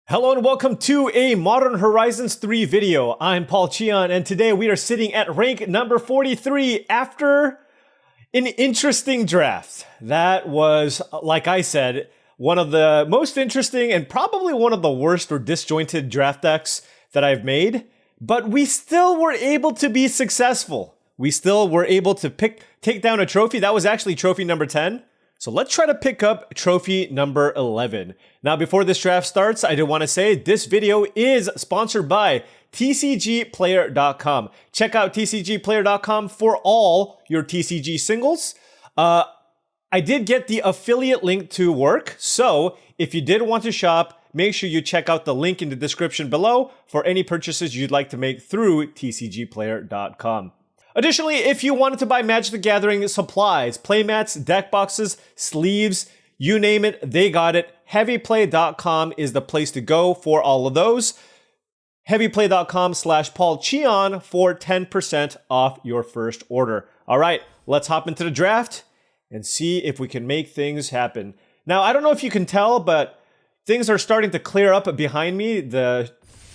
Hello and welcome to a Modern Horizons 3 video. I'm paulcheon and today we are sitting at rank number 43 after an interesting draft. That was, like I said, one of the most interesting and probably one of the worst or disjointed draft decks that I've made, but we still were able to be successful. We still were able to take down a trophy. That was actually trophy number 10. So let's try to pick up trophy number 11. Now, before this draft starts, I do want to say this video is sponsored by tcgplayer.com. Check out tcgplayer.com for all your TCG singles. I did get the affiliate link to work, so if you did want to shop, make sure you check out the link in the description below for any purchases you'd like to make through tcgplayer.com. Additionally, if you wanted to buy Magic the Gathering supplies, playmats, deck boxes, sleeves, you name it, they got it. Heavyplay.com is the place to go for all of those. Heavyplay.com/paulcheon for 10% off your first order. All right, let's hop into the draft and see if we can make things happen. Now, I don't know if you can tell, but things are starting to clear up behind me. I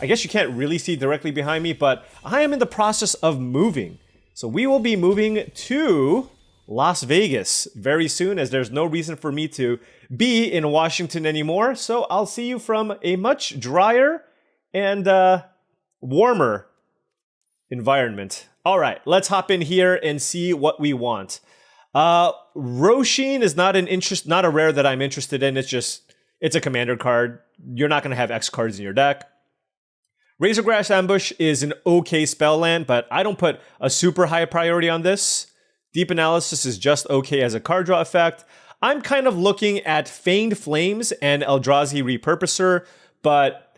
guess you can't really see directly behind me, but I am in the process of moving. So we will be moving to Las Vegas very soon, as there's no reason for me to be in Washington anymore. So I'll see you from a much drier and warmer environment. All right, let's hop in here and see what we want. Roshin is not a rare that I'm interested in. It's a commander card. You're not going to have X cards in your deck. Razorgrass Ambush is an okay spell land, but I don't put a super high priority on this. Deep Analysis is just okay as a card draw effect. I'm kind of looking at Fanged Flames and Eldrazi Repurposer, but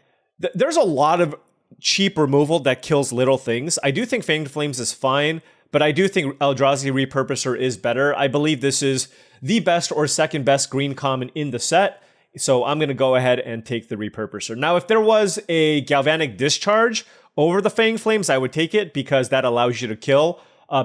there's a lot of cheap removal that kills little things. I do think Fanged Flames is fine, but I do think Eldrazi Repurposer is better. I believe this is the best or second best green common in the set. So I'm going to go ahead and take the Repurposer. Now, if there was a Galvanic Discharge over the Fanged Flames, I would take it because that allows you to kill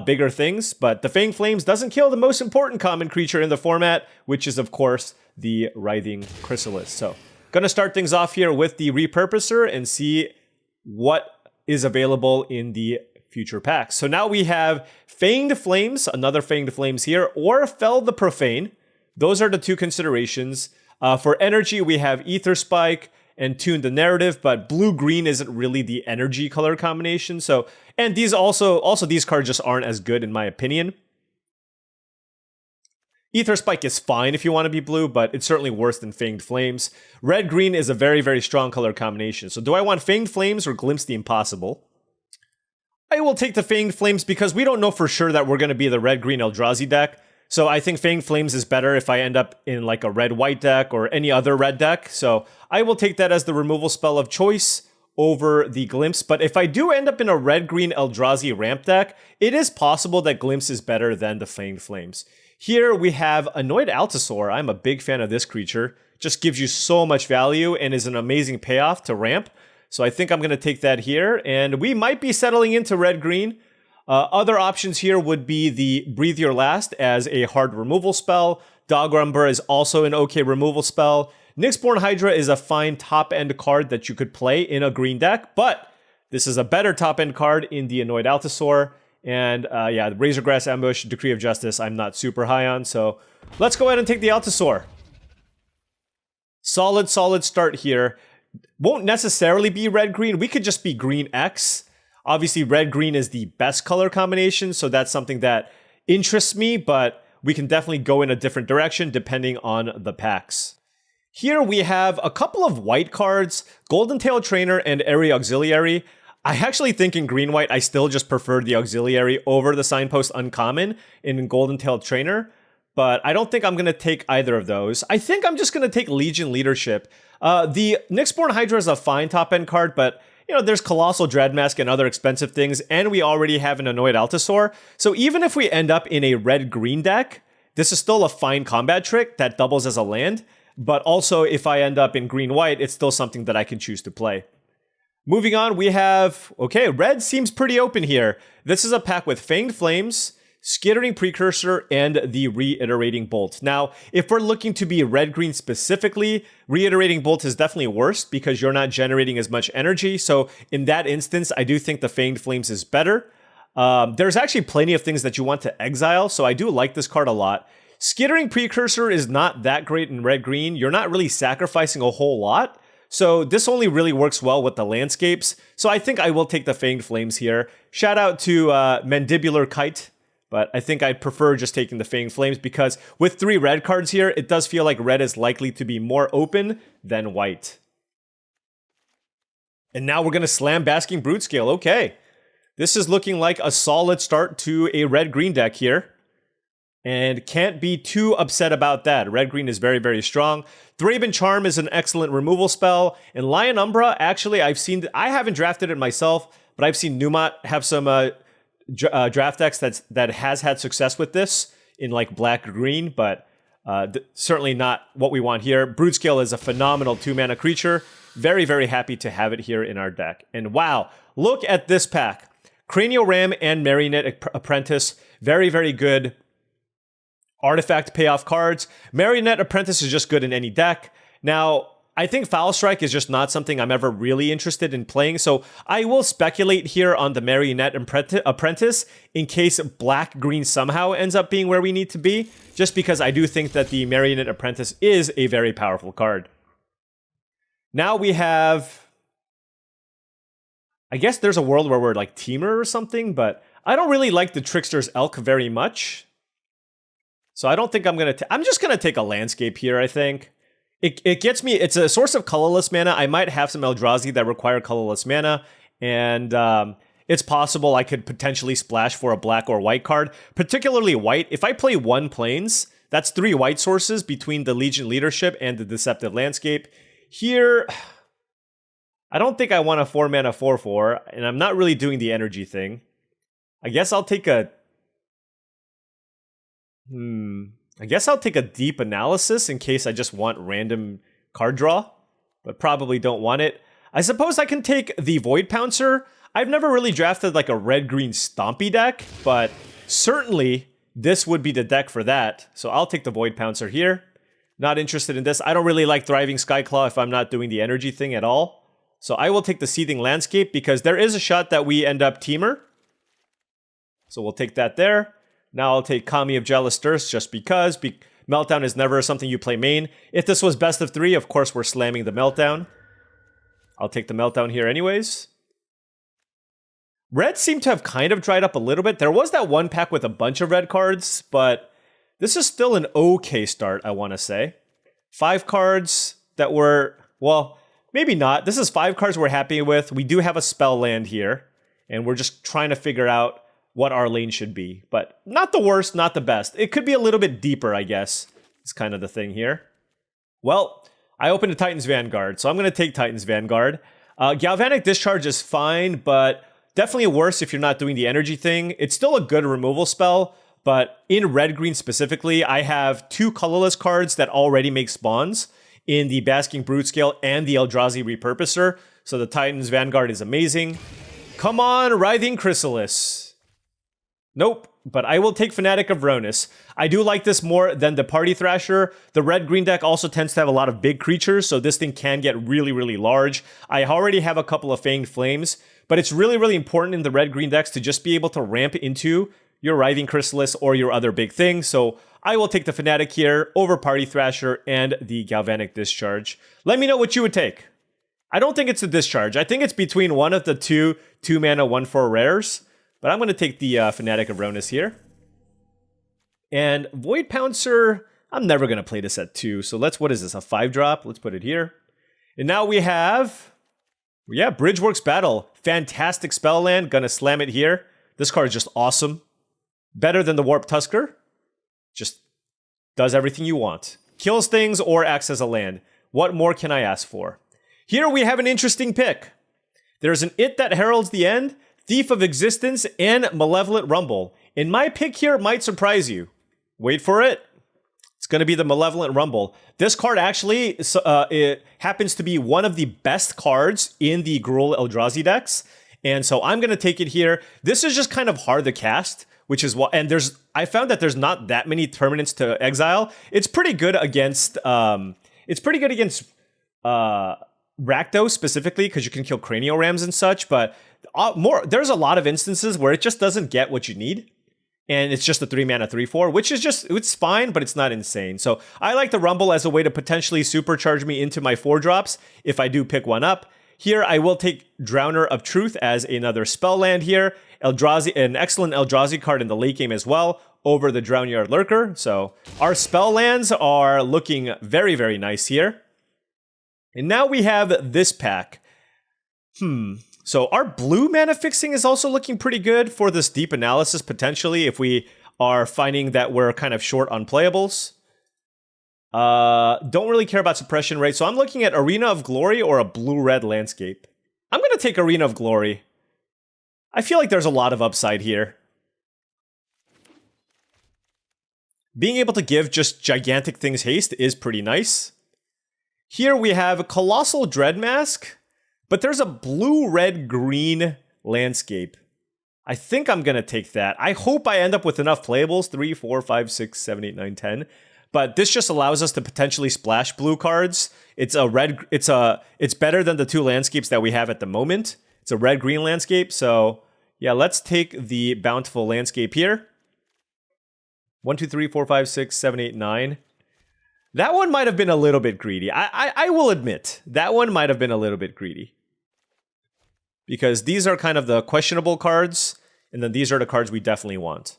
bigger things. But the Fanged Flames doesn't kill the most important common creature in the format, which is, of course, the Writhing Chrysalis. So going to start things off here with the Repurposer and see what is available in the future packs. So now we have Fanged Flames, another Fanged Flames here, or Fell the Profane. Those are the two considerations. For energy, we have Ether Spike and Tune the Narrative, but blue-green isn't really the energy color combination. So, and these these cards just aren't as good in my opinion. Ether Spike is fine if you want to be blue, but it's certainly worse than Fanged Flames. Red-green is a very, very strong color combination. So do I want Fanged Flames or Glimpse the Impossible? I will take the Fanged Flames because we don't know for sure that we're going to be the red-green Eldrazi deck. So I think Fanged Flames is better if I end up in like a red-white deck or any other red deck. So I will take that as the removal spell of choice over the Glimpse. But if I do end up in a red-green Eldrazi ramp deck, it is possible that Glimpse is better than the Fanged Flames. Here we have Annoyed Altasaur. I'm a big fan of this creature. Just gives you so much value and is an amazing payoff to ramp. So I think I'm going to take that here. And we might be settling into red-green. Other options here would be the Breathe Your Last as a hard removal spell. Dog Rumber is also an okay removal spell. Nyxborn Hydra is a fine top-end card that you could play in a green deck, but this is a better top-end card in the Annoyed Altasaur. And yeah, the Razorgrass Ambush, Decree of Justice, I'm not super high on, so let's go ahead and take the Altasaur. Solid start here. Won't necessarily be red-green. We could just be green-X. Obviously, red-green is the best color combination, so that's something that interests me, but we can definitely go in a different direction depending on the packs. Here we have a couple of white cards, Golden Tail Trainer and Airy Auxiliary. I actually think in green-white, I still just prefer the Auxiliary over the Signpost Uncommon in Golden Tail Trainer, but I don't think I'm going to take either of those. I think I'm just going to take Legion Leadership. The Nyxborn Hydra is a fine top-end card, but you know, there's Colossal Dreadmask and other expensive things, and we already have an Annoyed Altasaur. So even if we end up in a red-green deck, this is still a fine combat trick that doubles as a land. But also, if I end up in green-white, it's still something that I can choose to play. Moving on, we have, okay, red seems pretty open here. This is a pack with Fanged Flames, Skittering Precursor, and the Reiterating Bolt. Now, if we're looking to be red-green specifically, Reiterating Bolt is definitely worse because you're not generating as much energy. So in that instance, I do think the Fanged Flames is better. There's actually plenty of things that you want to exile, so I do like this card a lot. Skittering Precursor is not that great in red-green. You're not really sacrificing a whole lot. So this only really works well with the landscapes. So I think I will take the Fanged Flames here. Shout out to Mandibular Kite. But I think I'd prefer just taking the Fanged Flames because with 3 red cards here, it does feel like red is likely to be more open than white. And now we're going to slam Basking Brutescale. Okay. This is looking like a solid start to a red-green deck here. And can't be too upset about that. Red-green is very, very strong. Thraben Charm is an excellent removal spell. And Lion Umbra, actually, I haven't drafted it myself, but I've seen Numat have some draft decks that has had success with this in like black-green, but certainly not what we want here. Brutescale is a phenomenal 2-mana creature. Very, very happy to have it here in our deck. And wow, look at this pack. Cranial Ram and Marionette Apprentice. Very, very good artifact payoff cards. Marionette Apprentice is just good in any deck. Now, I think Foul Strike is just not something I'm ever really interested in playing, so I will speculate here on the Marionette Apprentice in case black-green somehow ends up being where we need to be, just because I do think that the Marionette Apprentice is a very powerful card. Now we have... I guess there's a world where we're like Teamer or something, but I don't really like the Trickster's Elk very much. So I don't think I'm just going to take a Landscape here, I think. It gets me, it's a source of colorless mana. I might have some Eldrazi that require colorless mana, and it's possible I could potentially splash for a black or white card, particularly white. If I play 1 Plains, that's 3 white sources between the Legion Leadership and the Deceptive Landscape. Here, I don't think I want a 4-mana 4/4, and I'm not really doing the energy thing. I guess I'll take a... I guess I'll take a Deep Analysis in case I just want random card draw, but probably don't want it. I suppose I can take the Void Pouncer. I've never really drafted like a red-green Stompy deck, but certainly this would be the deck for that. So I'll take the Void Pouncer here. Not interested in this. I don't really like Thriving Skyclaw if I'm not doing the energy thing at all. So I will take the Seething Landscape because there is a shot that we end up Teamer. So we'll take that there. Now I'll take Kami of Jealous Thirst just because. Meltdown is never something you play main. If this was best of 3, of course we're slamming the Meltdown. I'll take the Meltdown here anyways. Red seemed to have kind of dried up a little bit. There was that one pack with a bunch of red cards, but this is still an okay start, I want to say. 5 cards that were, well, maybe not. This is 5 cards we're happy with. We do have a spell land here, and we're just trying to figure out what our lane should be. But not the worst, not the best. It could be a little bit deeper, I guess. It's kind of the thing here. Well, I opened a Titan's Vanguard, so I'm going to take Titan's Vanguard. Galvanic Discharge is fine, but definitely worse if you're not doing the energy thing. It's still a good removal spell, but in red-green specifically, I have 2 colorless cards that already make spawns in the Basking Brutescale and the Eldrazi Repurposer. So the Titan's Vanguard is amazing. Come on, Writhing Chrysalis. Nope, but I will take Fanatic of Ronus. I do like this more than the Party Thrasher. The red-green deck also tends to have a lot of big creatures, so this thing can get really, really large. I already have a couple of Fanged Flames, but it's really, really important in the red-green decks to just be able to ramp into your Writhing Chrysalis or your other big thing. So I will take the Fanatic here over Party Thrasher and the Galvanic Discharge. Let me know what you would take. I don't think it's a Discharge. I think it's between one of the 2-mana 1/4 rares. But I'm going to take the Fanatic of Ronus here. And Void Pouncer, I'm never going to play this at 2. So what is this, a 5-drop? Let's put it here. And now we have, Bridgeworks Battle. Fantastic spell land. Going to slam it here. This card is just awesome. Better than the Warp Tusker. Just does everything you want. Kills things or acts as a land. What more can I ask for? Here we have an interesting pick. There's an It that heralds the end, Thief of Existence, and Malevolent Rumble. And my pick here might surprise you. Wait for it. It's going to be the Malevolent Rumble. This card actually it happens to be one of the best cards in the Gruul Eldrazi decks. And so I'm going to take it here. This is just kind of hard to cast which is what. And I found that there's not that many permanents to exile. It's pretty good against Rakdos specifically because you can kill Craniorams and such. But there's a lot of instances where it just doesn't get what you need. And it's just a 3-mana 3/4, which is it's fine, but it's not insane. So I like the Rumble as a way to potentially supercharge me into my 4-drops if I do pick one up. Here, I will take Drowner of Truth as another spell land here. Eldrazi, an excellent Eldrazi card in the late game as well, over the Drownyard Lurker. So our spell lands are looking very, very nice here. And now we have this pack. So our blue mana fixing is also looking pretty good for this deep analysis, potentially, if we are finding that we're kind of short on playables. Don't really care about suppression rate, so I'm looking at Arena of Glory or a blue-red landscape. I'm going to take Arena of Glory. I feel like there's a lot of upside here. Being able to give just gigantic things haste is pretty nice. Here we have a Colossal Dread Mask. But there's a blue, red, green landscape. I think I'm going to take that. I hope I end up with enough playables. 3, 4, 5, 6, 7, 8, 9, 10. But this just allows us to potentially splash blue cards. It's better than the 2 landscapes that we have at the moment. It's a red-green landscape. So yeah, let's take the Bountiful landscape here. 1, 2, 3, 4, 5, 6, 7, 8, 9. That one might have been a little bit greedy. I will admit, that one might have been a little bit greedy. Because these are kind of the questionable cards, and then these are the cards we definitely want.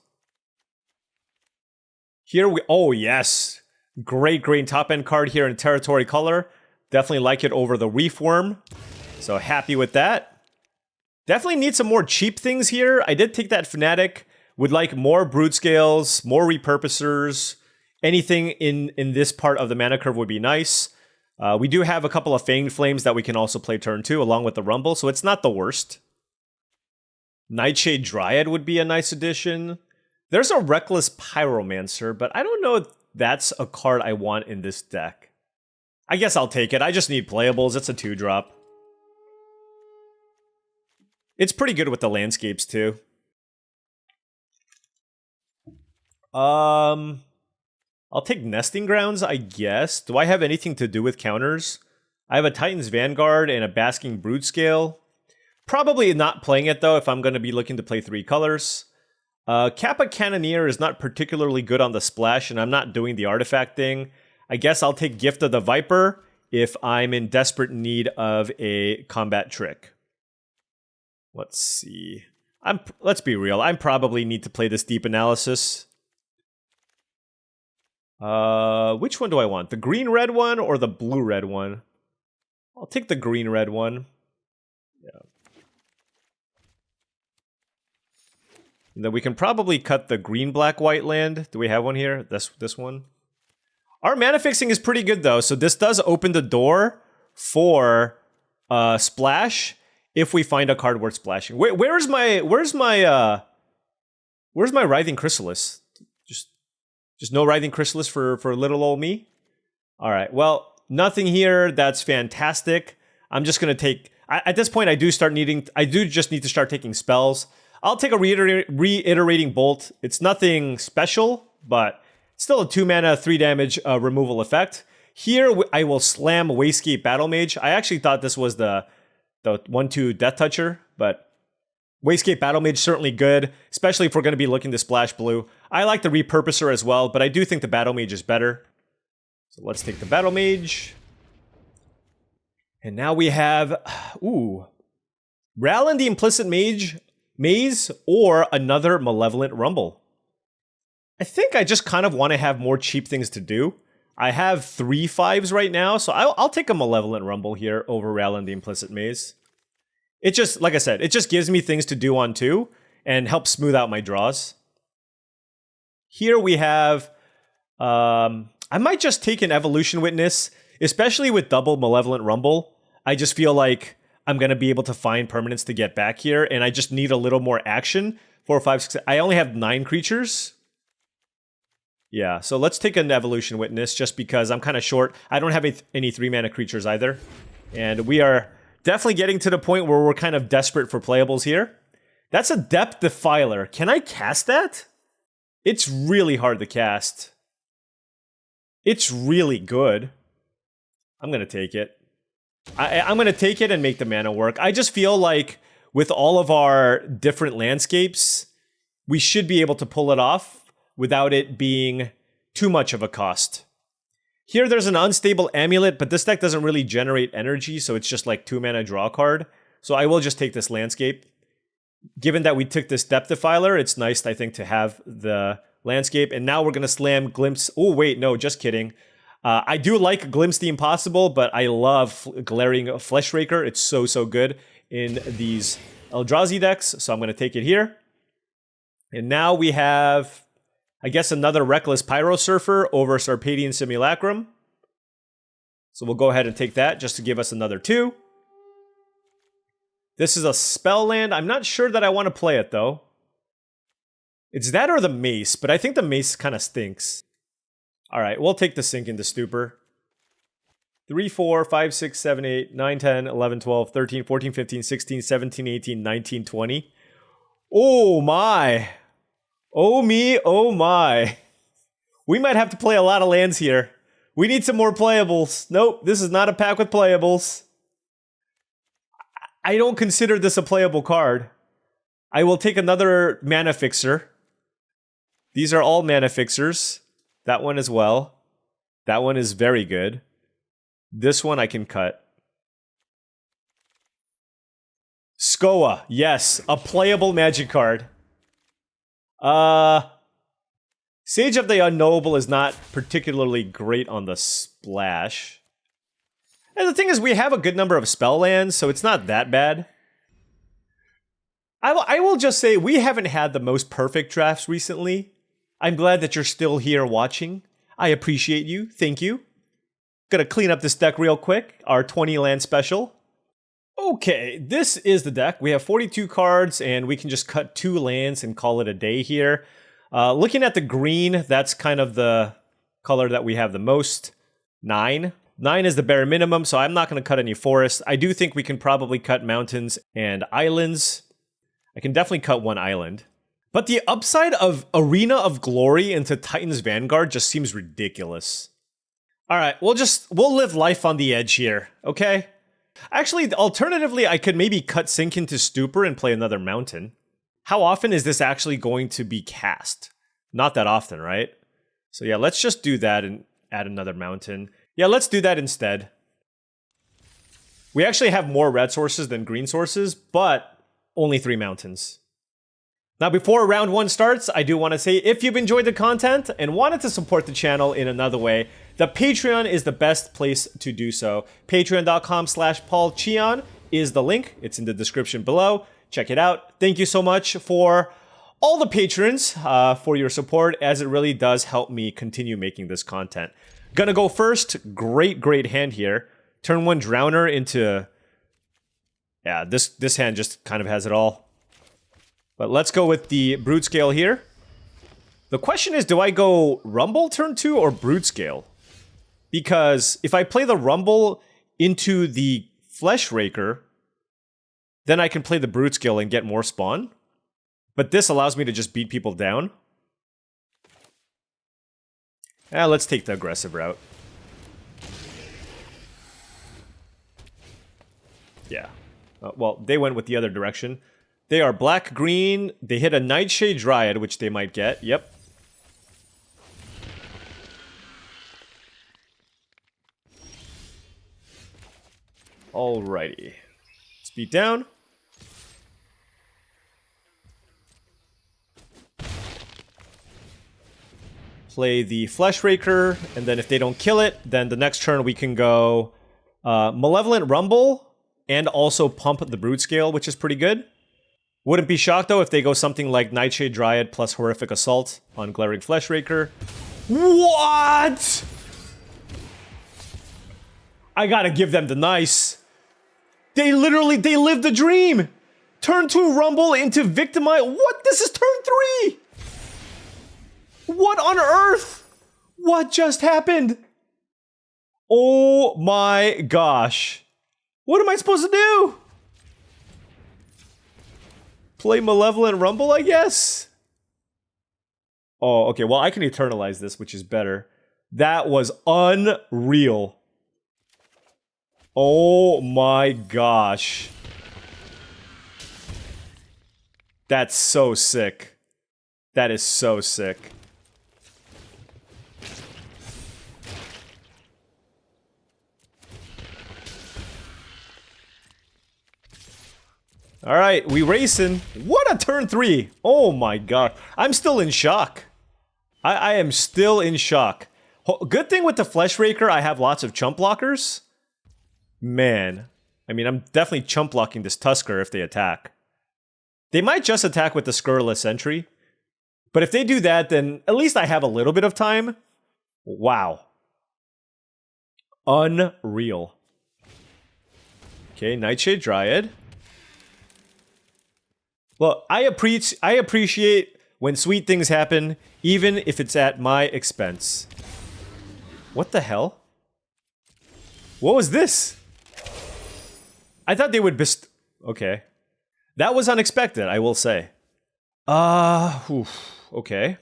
Here oh yes, great top end card here in Territory Color. Definitely like it over the Reefworm. So happy with that. Definitely need some more cheap things here. I did take that Fnatic. Would like more Brood Scales, more Repurposers. Anything in this part of the mana curve would be nice. We do have a couple of Fanged Flames that we can also play turn 2 along with the Rumble, so it's not the worst. Nightshade Dryad would be a nice addition. There's a Reckless Pyromancer, but I don't know if that's a card I want in this deck. I guess I'll take it. I just need playables. It's a 2-drop. It's pretty good with the landscapes too. I'll take Nesting Grounds, I guess. Do I have anything to do with counters? I have a Titan's Vanguard and a Basking Broodscale. Probably not playing it, though, if I'm going to be looking to play 3 colors. Kappa Cannoneer is not particularly good on the splash, and I'm not doing the artifact thing. I guess I'll take Gift of the Viper if I'm in desperate need of a combat trick. Let's see. Let's be real. I probably need to play this deep analysis. Which one do I want? The green-red one or the blue-red one? I'll take the green-red one. Yeah. And then we can probably cut the green-black-white land. Do we have one here? This one? Our mana fixing is pretty good, though, so this does open the door for splash if we find a card worth splashing. Where's my Writhing Chrysalis? Just no Writhing Chrysalis for little old me? Alright, well, nothing here. That's fantastic. I'm just going to take... At this point, I do just need to start taking spells. I'll take a Reiterating Bolt. It's nothing special, but still a 2-mana, 3 damage removal effect. Here, I will slam Wastegate Battle Mage. I actually thought this was the 1/2 Death Toucher, but... Wastegate Battle Mage certainly good, especially if we're going to be looking to splash blue. I like the Repurposer as well, but I do think the Battle Mage is better. So let's take the Battle Mage. And now we have, Rallin the Implicit Maze or another Malevolent Rumble. I think I just kind of want to have more cheap things to do. I have 3 5s right now, so I'll take a Malevolent Rumble here over Rallin the Implicit Maze. It just, like I said, it just gives me things to do on 2 and helps smooth out my draws. Here we have, I might just take an Evolution Witness, especially with double Malevolent Rumble. I just feel like I'm going to be able to find permanents to get back here, and I just need a little more action. 4, 5, 6, I only have 9 creatures. Yeah, so let's take an Evolution Witness just because I'm kind of short. I don't have any 3-mana creatures either. And we are... definitely getting to the point where we're kind of desperate for playables here. That's a Depth Defiler. Can I cast that? It's really hard to cast. It's really good. I'm going to take it. I'm going to take it and make the mana work. I just feel like with all of our different landscapes, we should be able to pull it off without it being too much of a cost. Here there's an unstable amulet, but this deck doesn't really generate energy, so it's just like 2 mana draw card. So I will just take this landscape. Given that we took this Depth Defiler, it's nice, I think, to have the landscape. And now we're going to slam Glimpse. Oh, wait, no, just kidding. I do like Glimpse the Impossible, but I love Glaring Fleshraker. It's so, so good in these Eldrazi decks, so I'm going to take it here. And now we have, I guess, another Reckless Pyro Surfer over Sarpadian Simulacrum. So we'll go ahead and take that just to give us another 2. This is a spell land. I'm not sure that I want to play it, though. It's that or the Mace, but I think the Mace kind of stinks. All right, we'll take the Sink into Stupor. 3, 4, 5, 6, 7, 8, 9, 10, 11, 12, 13, 14, 15, 16, 17, 18, 19, 20. Oh my. Oh me, oh my. We might have to play a lot of lands here. We need some more playables. Nope, this is not a pack with playables. I don't consider this a playable card. I will take another Mana Fixer. These are all Mana Fixers. That one as well. That one is very good. This one I can cut. Skoa, yes, a playable Magic card. Sage of the Unknowable is not particularly great on the splash. And the thing is, we have a good number of spell lands, so it's not that bad. I will just say, we haven't had the most perfect drafts recently. I'm glad that you're still here watching. I appreciate you. Thank you. Gonna clean up this deck real quick. Our 20 land special. Okay, this is the deck. We have 42 cards, and we can just cut 2 lands and call it a day here. Looking at the green, that's kind of the color that we have the most. 9. 9 is the bare minimum, so I'm not going to cut any forests. I do think we can probably cut mountains and islands. I can definitely cut 1 island. But the upside of Arena of Glory into Titan's Vanguard just seems ridiculous. Alright, we'll live life on the edge here, okay? Actually, alternatively, I could maybe cut Sink into Stupor and play another mountain. How often is this actually going to be cast? Not that often, right? So yeah, let's just do that and add another mountain. Yeah, let's do that instead. We actually have more red sources than green sources, but only 3 mountains. Now, before round 1 starts, I do want to say, if you've enjoyed the content and wanted to support the channel in another way, the Patreon is the best place to do so. Patreon.com/paulcheon is the link. It's in the description below. Check it out. Thank you so much for all the patrons for your support, as it really does help me continue making this content. Gonna go first. Great hand here. Turn 1 Drowner into... Yeah, this hand just kind of has it all. But let's go with the Brute Scale here. The question is, do I go Rumble turn 2 or Brute Scale? Because if I play the Rumble into the Fleshraker, then I can play the Brute Scale and get more spawn. But this allows me to just beat people down. Let's take the aggressive route. Yeah. Well, they went with the other direction. They are black-green. They hit a Nightshade Dryad, which they might get. Yep. Alrighty. Let's beat down. Play the Fleshraker, and then if they don't kill it, then the next turn we can go Malevolent Rumble and also pump the Brute Scale, which is pretty good. Wouldn't be shocked, though, if they go something like Nightshade Dryad plus Horrific Assault on Glaring Fleshraker. What?! I gotta give them the nice. They lived the dream! Turn 2 Rumble into Victimize. What? This is turn 3! What on earth? What just happened? Oh my gosh. What am I supposed to do? Play Malevolent Rumble, I guess? Oh, okay. Well, I can Eternalize this, which is better. That was unreal. Oh my gosh. That's so sick. That is so sick. All right, we racing. What a turn 3. Oh my god. I'm still in shock. I am still in shock. Good thing with the Flesh Raker, I have lots of chump blockers. Man. I mean, I'm definitely chump blocking this Tusker if they attack. They might just attack with the Scurrilous Sentry. But if they do that, then at least I have a little bit of time. Wow. Unreal. Okay, Nightshade Dryad. Look, I appreciate when sweet things happen, even if it's at my expense. What the hell? What was this? I thought they would okay. That was unexpected, I will say. Okay.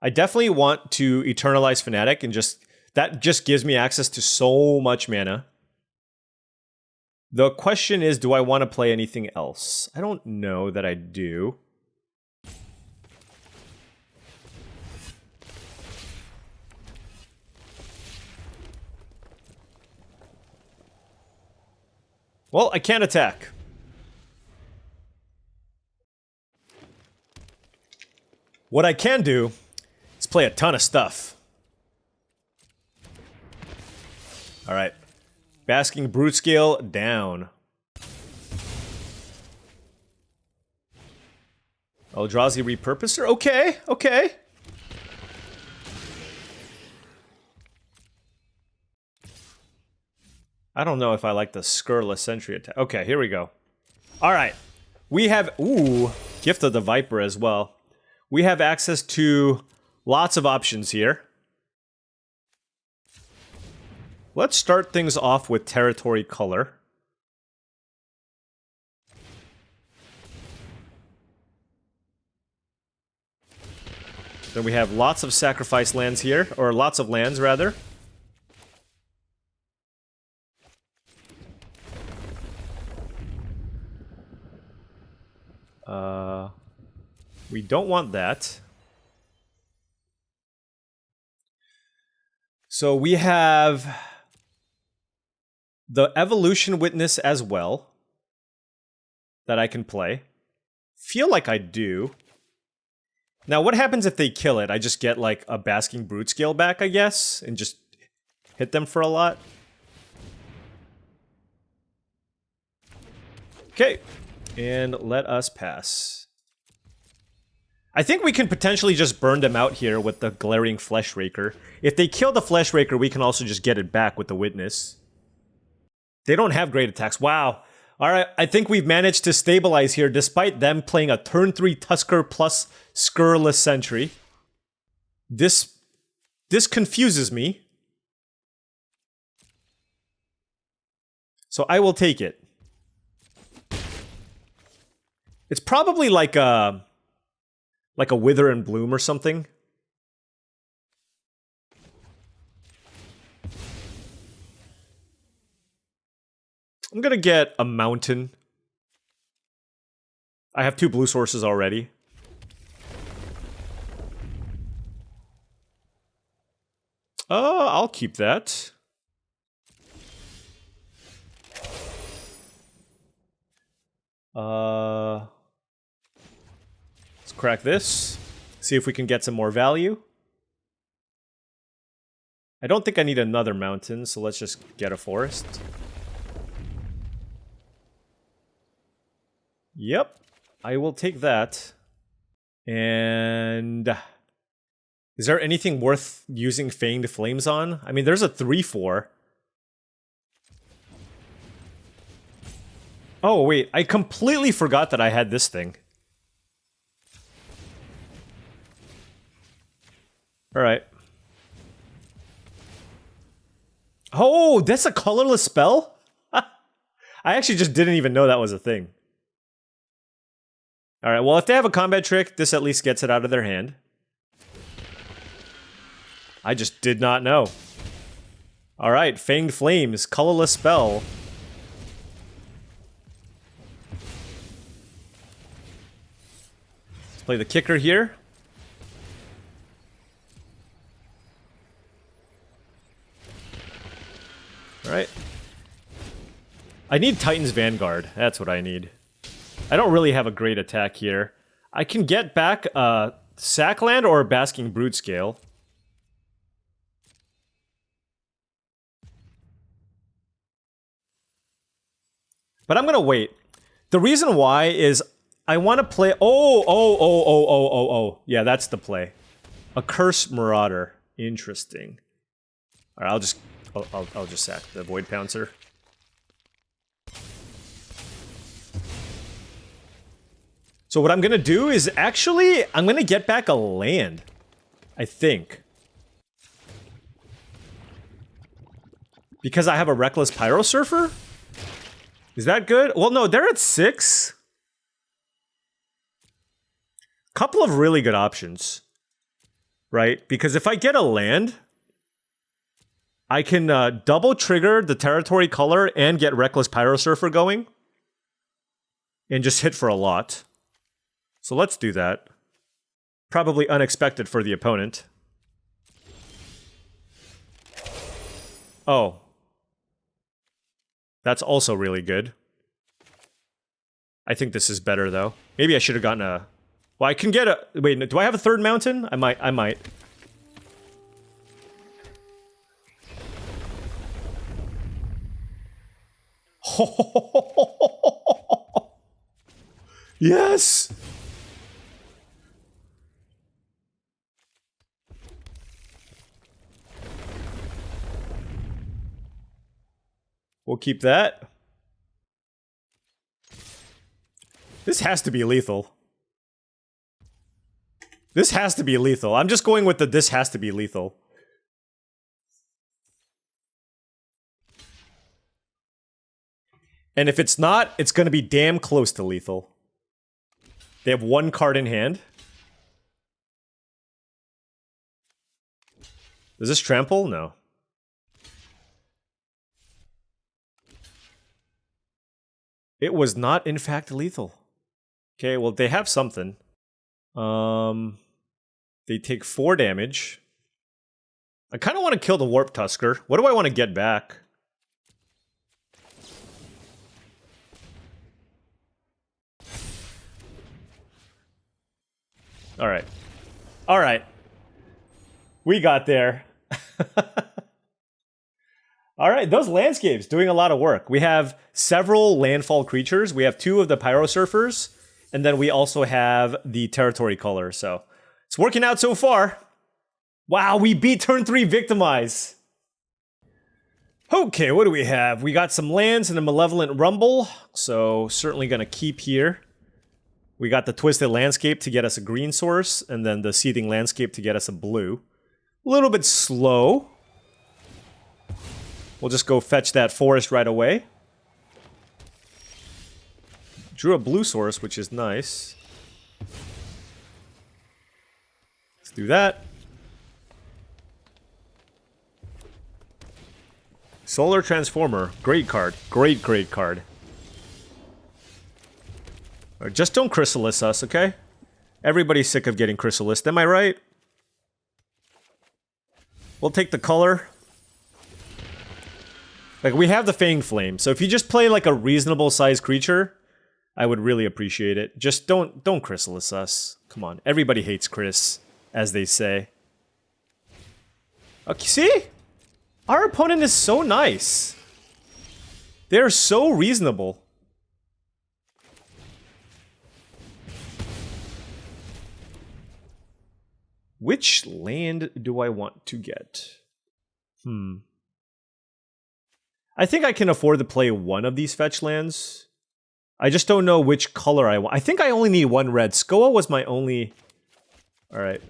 I definitely want to Eternalize Fnatic and that just gives me access to so much mana. The question is, do I want to play anything else? I don't know that I do. Well, I can't attack. What I can do is play a ton of stuff. Alright. Basking Brute Scale down. Eldrazi Repurposer? Okay, okay. I don't know if I like the Scurrilous Sentry attack. Okay, here we go. Alright. We have... Ooh, Gift of the Viper as well. We have access to lots of options here. Let's start things off with Territory Color. Then we have lots of sacrifice lands here, or lots of lands, rather. We don't want that. So we have the Evolution Witness as well that I can play. Feel like I do. Now, what happens if they kill it? I just get, like, a Basking Brute Scale back, I guess, and just hit them for a lot. Okay, and let us pass. I think we can potentially just burn them out here with the Glaring Flesh Raker. If they kill the Flesh Raker, we can also just get it back with the Witness. They don't have great attacks. Wow. Alright, I think we've managed to stabilize here despite them playing a turn 3 Tusker plus Scurrilous Sentry. This confuses me. So I will take it. It's probably like a Wither and Bloom or something. I'm gonna get a Mountain. I have 2 blue sources already. I'll keep that. Let's crack this. See if we can get some more value. I don't think I need another mountain, so let's just get a forest. Yep, I will take that. And is there anything worth using Fanged Flames on? I mean, there's a 3/4. Oh, wait, I completely forgot that I had this thing. Alright. Oh, that's a colorless spell? I actually just didn't even know that was a thing. All right, well, if they have a combat trick, this at least gets it out of their hand. I just did not know. All right, Fanged Flames, colorless spell. Let's play the kicker here. All right. I need Titan's Vanguard. That's what I need. I don't really have a great attack here. I can get back Sackland or Basking Brood Scale. But I'm gonna wait. The reason why is I want to play. Oh. Yeah, that's the play. A Curse Marauder. Interesting. All right, I'll just sack the Void Pouncer. So what I'm gonna do is actually I'm gonna get back a land. I think. Because I have a Reckless Pyro Surfer? Is that good? Well, no, they're at 6. Couple of really good options. Right? Because if I get a land, I can double trigger the territory color and get Reckless Pyro Surfer going. And just hit for a lot. So let's do that. Probably unexpected for the opponent. Oh. That's also really good. I think this is better, though. Maybe I should have gotten a... Well, I can get a... Wait, do I have a third mountain? I might. Yes! We'll keep that. This has to be lethal. This has to be lethal. I'm just going with the this has to be lethal. And if it's not, it's going to be damn close to lethal. They have 1 card in hand. Does this trample? No. It was not, in fact, lethal. Okay, well, they have something. They take 4 damage. I kind of want to kill the Warp Tusker. What do I want to get back? Alright. Alright. We got there. Alright, those landscapes doing a lot of work. We have several landfall creatures. We have 2 of the Pyro Surfers. And then we also have the Territory Color. So it's working out so far. Wow, we beat turn 3 Victimize. Okay, what do we have? We got some lands and a Malevolent Rumble. So certainly going to keep here. We got the Twisted Landscape to get us a green source, and then the Seething Landscape to get us a blue. A little bit slow. We'll just go fetch that forest right away. Drew a blue source, which is nice. Let's do that. Solar Transformer. Great card. Great card. Right, just don't Chrysalis us, okay? Everybody's sick of getting Chrysalis, am I right? We'll take the color. Like, we have the Fanged Flame, so if you just play like a reasonable sized creature, I would really appreciate it. Just don't Chrysalis us. Come on, everybody hates Chris, as they say. Okay, see? Our opponent is so nice. They're so reasonable. Which land do I want to get? I think I can afford to play one of these fetch lands. I just don't know which color I want. I think I only need 1 red. Skoa was my only... Alright.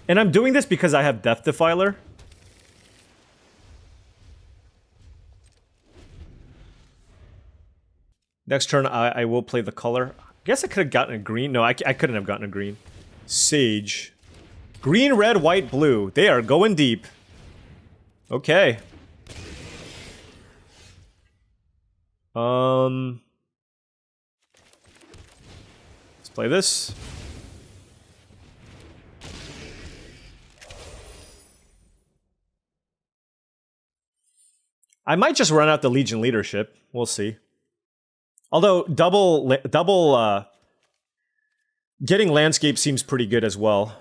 And I'm doing this because I have Death Defiler. Next turn, I will play the color. I guess I could have gotten a green. No, I couldn't have gotten a green. Sage. Green, red, white, blue. They are going deep. Okay. Let's play this. I might just run out the Legion leadership. We'll see. Although getting landscape seems pretty good as well,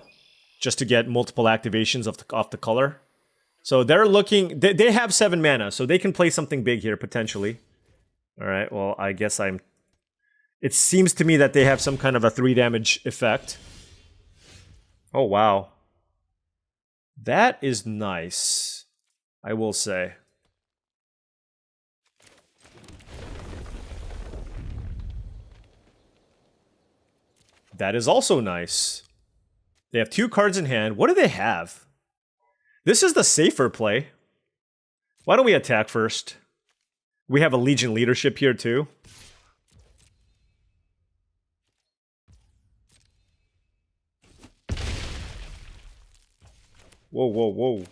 just to get multiple activations off the color. So they're looking. They have 7 mana, so they can play something big here potentially. All right. Well, I guess it seems to me that they have some kind of a 3 damage effect. Oh wow, that is nice, I will say. That is also nice. They have 2 cards in hand. What do they have? This is the safer play. Why don't we attack first? We have a Legion leadership here too. Whoa, whoa, whoa.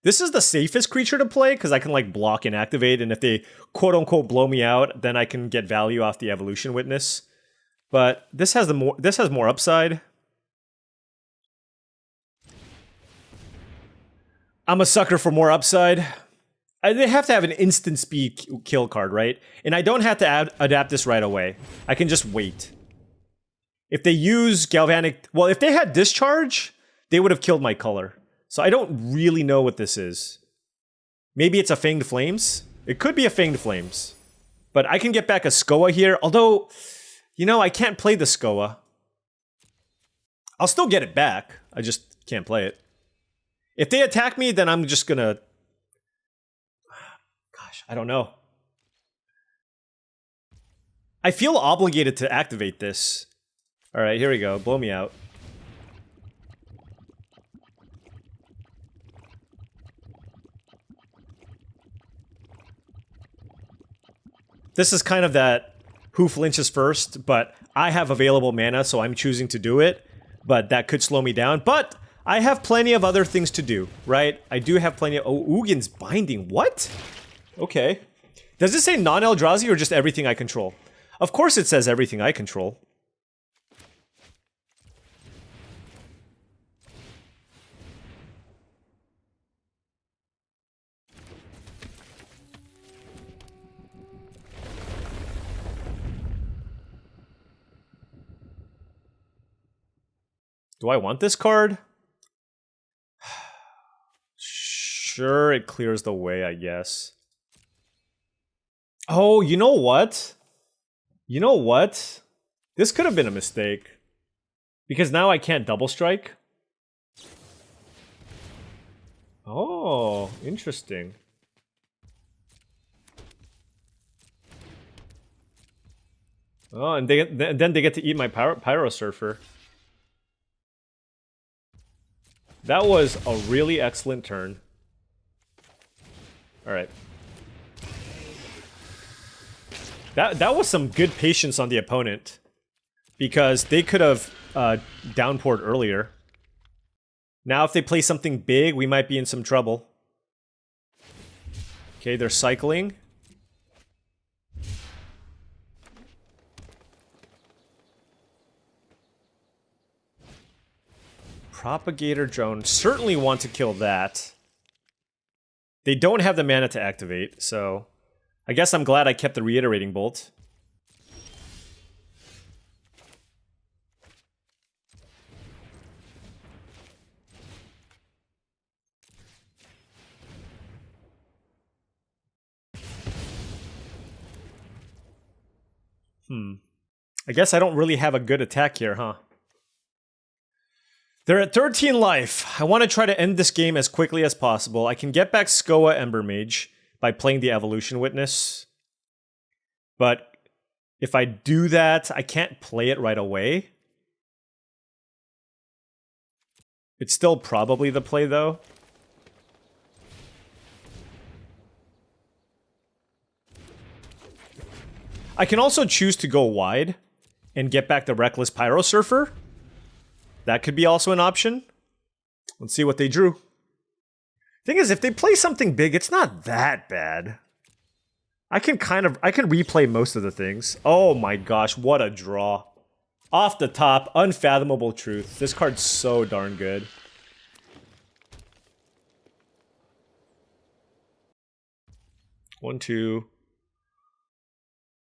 This is the safest creature to play because I can like block and activate, and if they quote unquote blow me out, then I can get value off the Evolution Witness. But this has more upside. I'm a sucker for more upside. They have to have an instant speed kill card, right? And I don't have to adapt this right away. I can just wait. If they use Galvanic... Well, if they had Discharge, they would have killed my color. So I don't really know what this is. Maybe it's a Fanged Flames? It could be a Fanged Flames. But I can get back a Skoa here, although... You know, I can't play the Skoa. I'll still get it back. I just can't play it. If they attack me, then I'm just gonna... Gosh, I don't know. I feel obligated to activate this. Alright, here we go. Blow me out. This is kind of that... Who flinches first, but I have available mana, so I'm choosing to do it. But that could slow me down. But I have plenty of other things to do, right? I do have plenty of... Oh, Ugin's Binding. What? Okay. Does it say non-Eldrazi or just everything I control? Of course it says everything I control. Do I want this card? Sure, it clears the way, I guess. Oh, you know what? You know what? This could have been a mistake. Because now I can't double strike. Oh, interesting. Oh, and then they get to eat my Pyro Surfer. That was a really excellent turn. Alright. That was some good patience on the opponent. Because they could have downpoured earlier. Now if they play something big, we might be in some trouble. Okay, they're cycling. Propagator Drone. Certainly want to kill that. They don't have the mana to activate, so... I guess I'm glad I kept the Reiterating Bolt. I guess I don't really have a good attack here, huh? They're at 13 life. I want to try to end this game as quickly as possible. I can get back Skoa Ember Mage by playing the Evolution Witness. But if I do that, I can't play it right away. It's still probably the play, though. I can also choose to go wide and get back the Reckless Pyro Surfer. That could be also an option. Let's see what they drew. Thing is, if they play something big, it's not that bad. I can replay most of the things. Oh my gosh, what a draw. Off the top, Unfathomable Truth. This card's so darn good. One, two,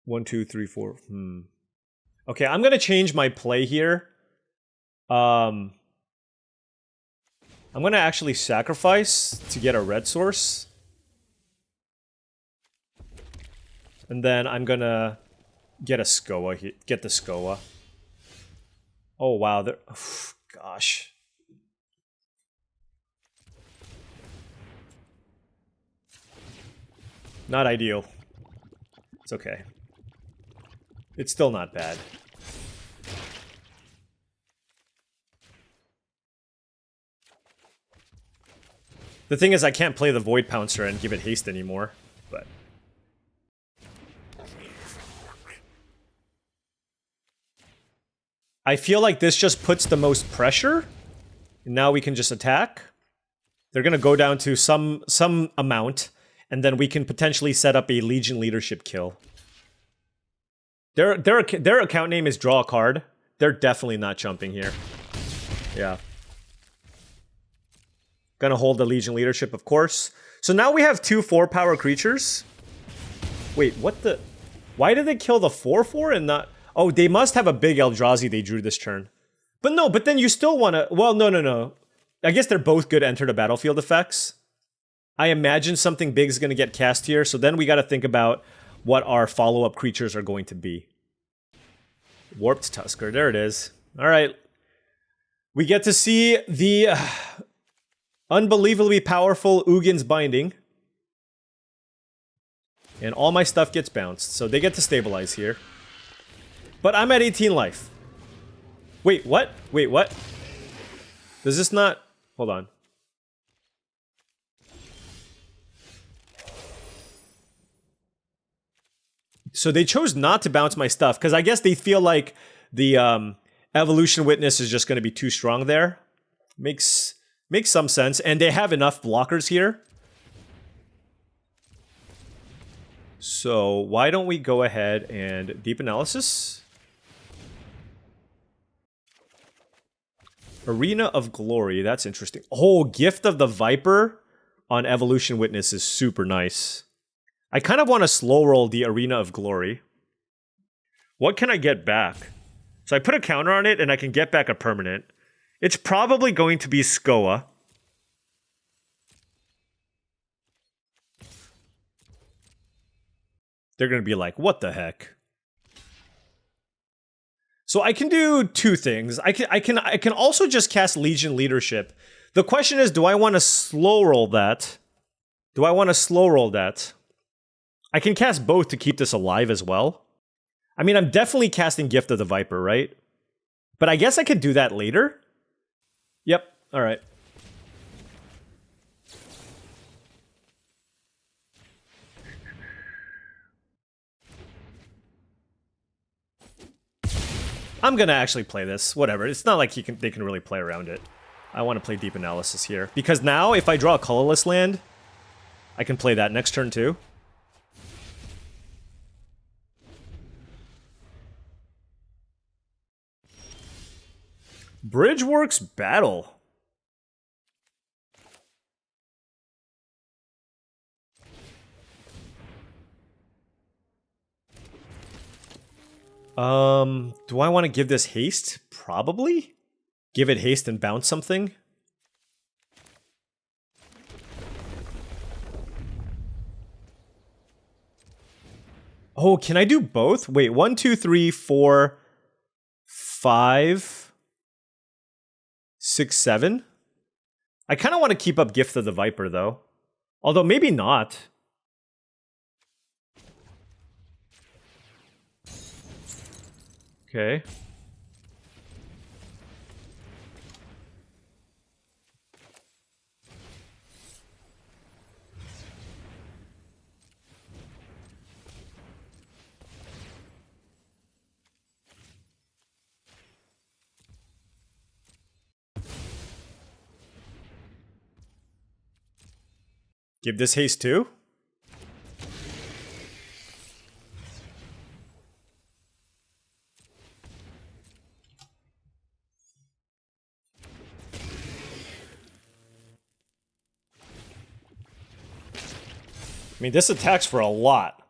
3, 4. Okay, I'm gonna change my play here. I'm gonna actually sacrifice to get a red source. And then I'm gonna get a Skoa here. Get the Skoa. Oh wow, gosh. Not ideal. It's okay. It's still not bad. The thing is, I can't play the Void Pouncer and give it haste anymore, but... I feel like this just puts the most pressure. Now we can just attack. They're gonna go down to some amount, and then we can potentially set up a Legion leadership kill. Their account name is Draw a Card. They're definitely not jumping here. Yeah. Gonna hold the Legion leadership, of course. So now we have 2 4-power creatures. Wait, what the... Why did they kill the 4/4 and not... Oh, they must have a big Eldrazi they drew this turn. But no, but then you still want to... Well, no. I guess they're both good enter the battlefield effects. I imagine something big is going to get cast here, so then we got to think about what our follow-up creatures are going to be. Warped Tusker, there it is. All right. We get to see the unbelievably powerful Ugin's Binding. And all my stuff gets bounced, so they get to stabilize here. But I'm at 18 life. Wait, what? Wait, what? Does this not... Hold on. So they chose not to bounce my stuff, because I guess they feel like the Evolution Witness is just going to be too strong there. Makes some sense, and they have enough blockers here. So why don't we go ahead and Deep Analysis? Arena of Glory, that's interesting. Oh, Gift of the Viper on Evolution Witness is super nice. I kind of want to slow roll the Arena of Glory. What can I get back? So I put a counter on it and I can get back a permanent. It's probably going to be Skoa. They're going to be like, what the heck? So I can do 2 things. I can also just cast Legion Leadership. The question is, do I want to slow roll that? I can cast both to keep this alive as well. I mean, I'm definitely casting Gift of the Viper, right? But I guess I could do that later. Yep, all right. I'm gonna actually play this, whatever. It's not like they can really play around it. I want to play Deep Analysis here. Because now, if I draw a colorless land, I can play that next turn too. Bridgeworks Battle. Do I want to give this haste? Probably. Give it haste and bounce something. Oh, can I do both? Wait, 1, 2, 3, 4, 5, 6, 7? I kind of want to keep up Gift of the Viper, though. Although, maybe not. Okay. Give this haste too. I mean, this attacks for a lot.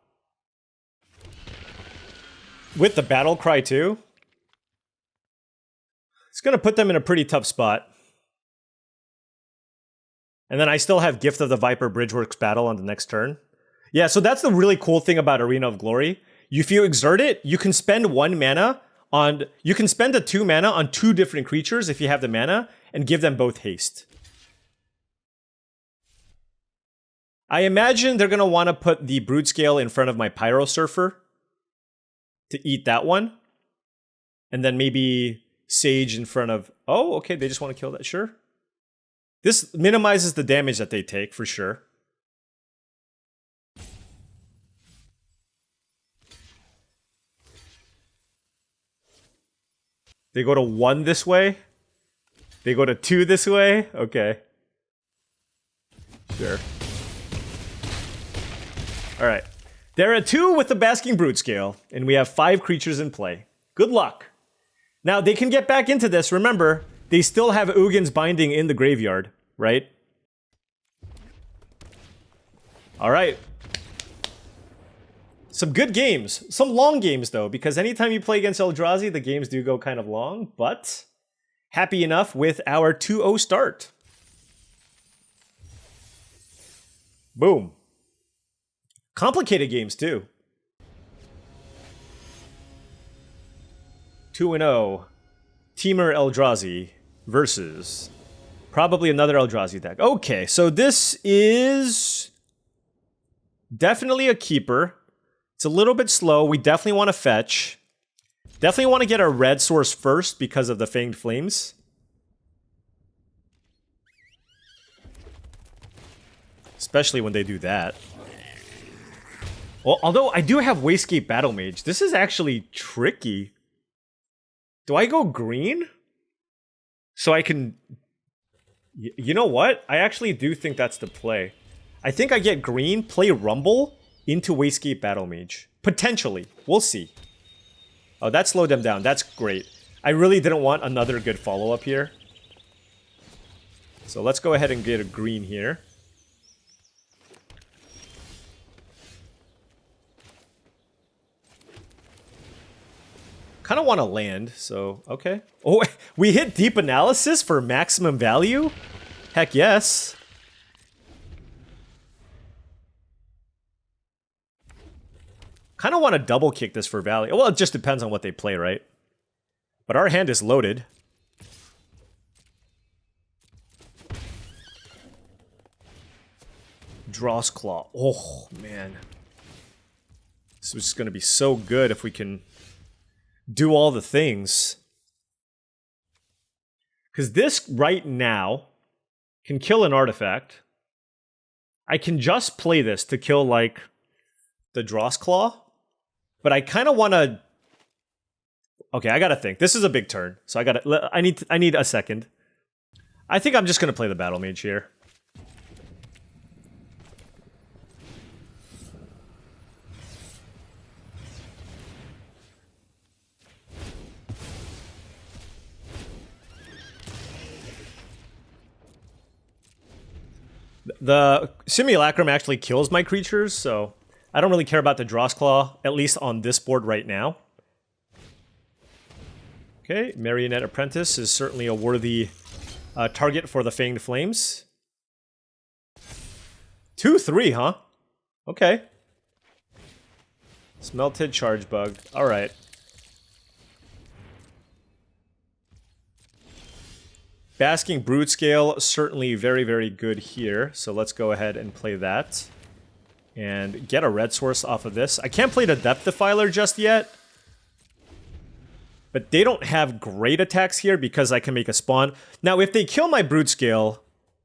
With the battle cry too. It's going to put them in a pretty tough spot. And then I still have Gift of the Viper Bridgeworks battle on the next turn. Yeah, so that's the really cool thing about Arena of Glory. If you exert it, you can spend 1 mana on... You can spend a 2 mana on 2 different creatures if you have the mana, and give them both haste. I imagine they're going to want to put the Brood Scale in front of my Pyro Surfer to eat that one. And then maybe Sage in front of... Oh, okay, they just want to kill that, sure. This minimizes the damage that they take, for sure. They go to 1 this way. They go to 2 this way. Okay. Sure. Alright. They're at 2 with the Basking Brood Scale, and we have 5 creatures in play. Good luck. Now, they can get back into this. Remember, they still have Ugin's Binding in the graveyard, right? Alright. Some good games. Some long games, though, because anytime you play against Eldrazi, the games do go kind of long, but happy enough with our 2-0 start. Boom. Complicated games, too. 2-0. Teamer Eldrazi versus probably another Eldrazi deck. Okay, so this is definitely a keeper. It's a little bit slow. We definitely want to fetch. Definitely want to get our red source first because of the Fanged Flames. Especially when they do that. Well, although I do have Wastegate Battle Mage. This is actually tricky. Do I go green? So I can... You know what? I actually do think that's the play. I think I get green, play Rumble into Wastegate Battle Mage. Potentially. We'll see. Oh, that slowed them down. That's great. I really didn't want another good follow-up here. So let's go ahead and get a green here. Kind of want to land, so okay. Oh, we hit Deep Analysis for maximum value? Heck yes. Kind of want to double kick this for value. Well, it just depends on what they play, right? But our hand is loaded. Draw's Claw. Oh, man. This is going to be so good if we can do all the things. Because this right now can kill an artifact. I can just play this to kill, like, the Draw's Claw. But I kind of want to... Okay, I gotta think. This is a big turn, so I need a second. I think I'm just gonna play the Battle Mage here. The Simulacrum actually kills my creatures, so I don't really care about the Draw's Claw, at least on this board right now. Okay, Marionette Apprentice is certainly a worthy target for the Fanged Flames. 2-3, huh? Okay. Smelted Charge Bug. Alright. Basking Brood Scale, certainly very, very good here. So let's go ahead and play that. And get a red source off of this. I can't play the Depth Defiler just yet. But they don't have great attacks here because I can make a spawn. Now, if they kill my Brood Scale,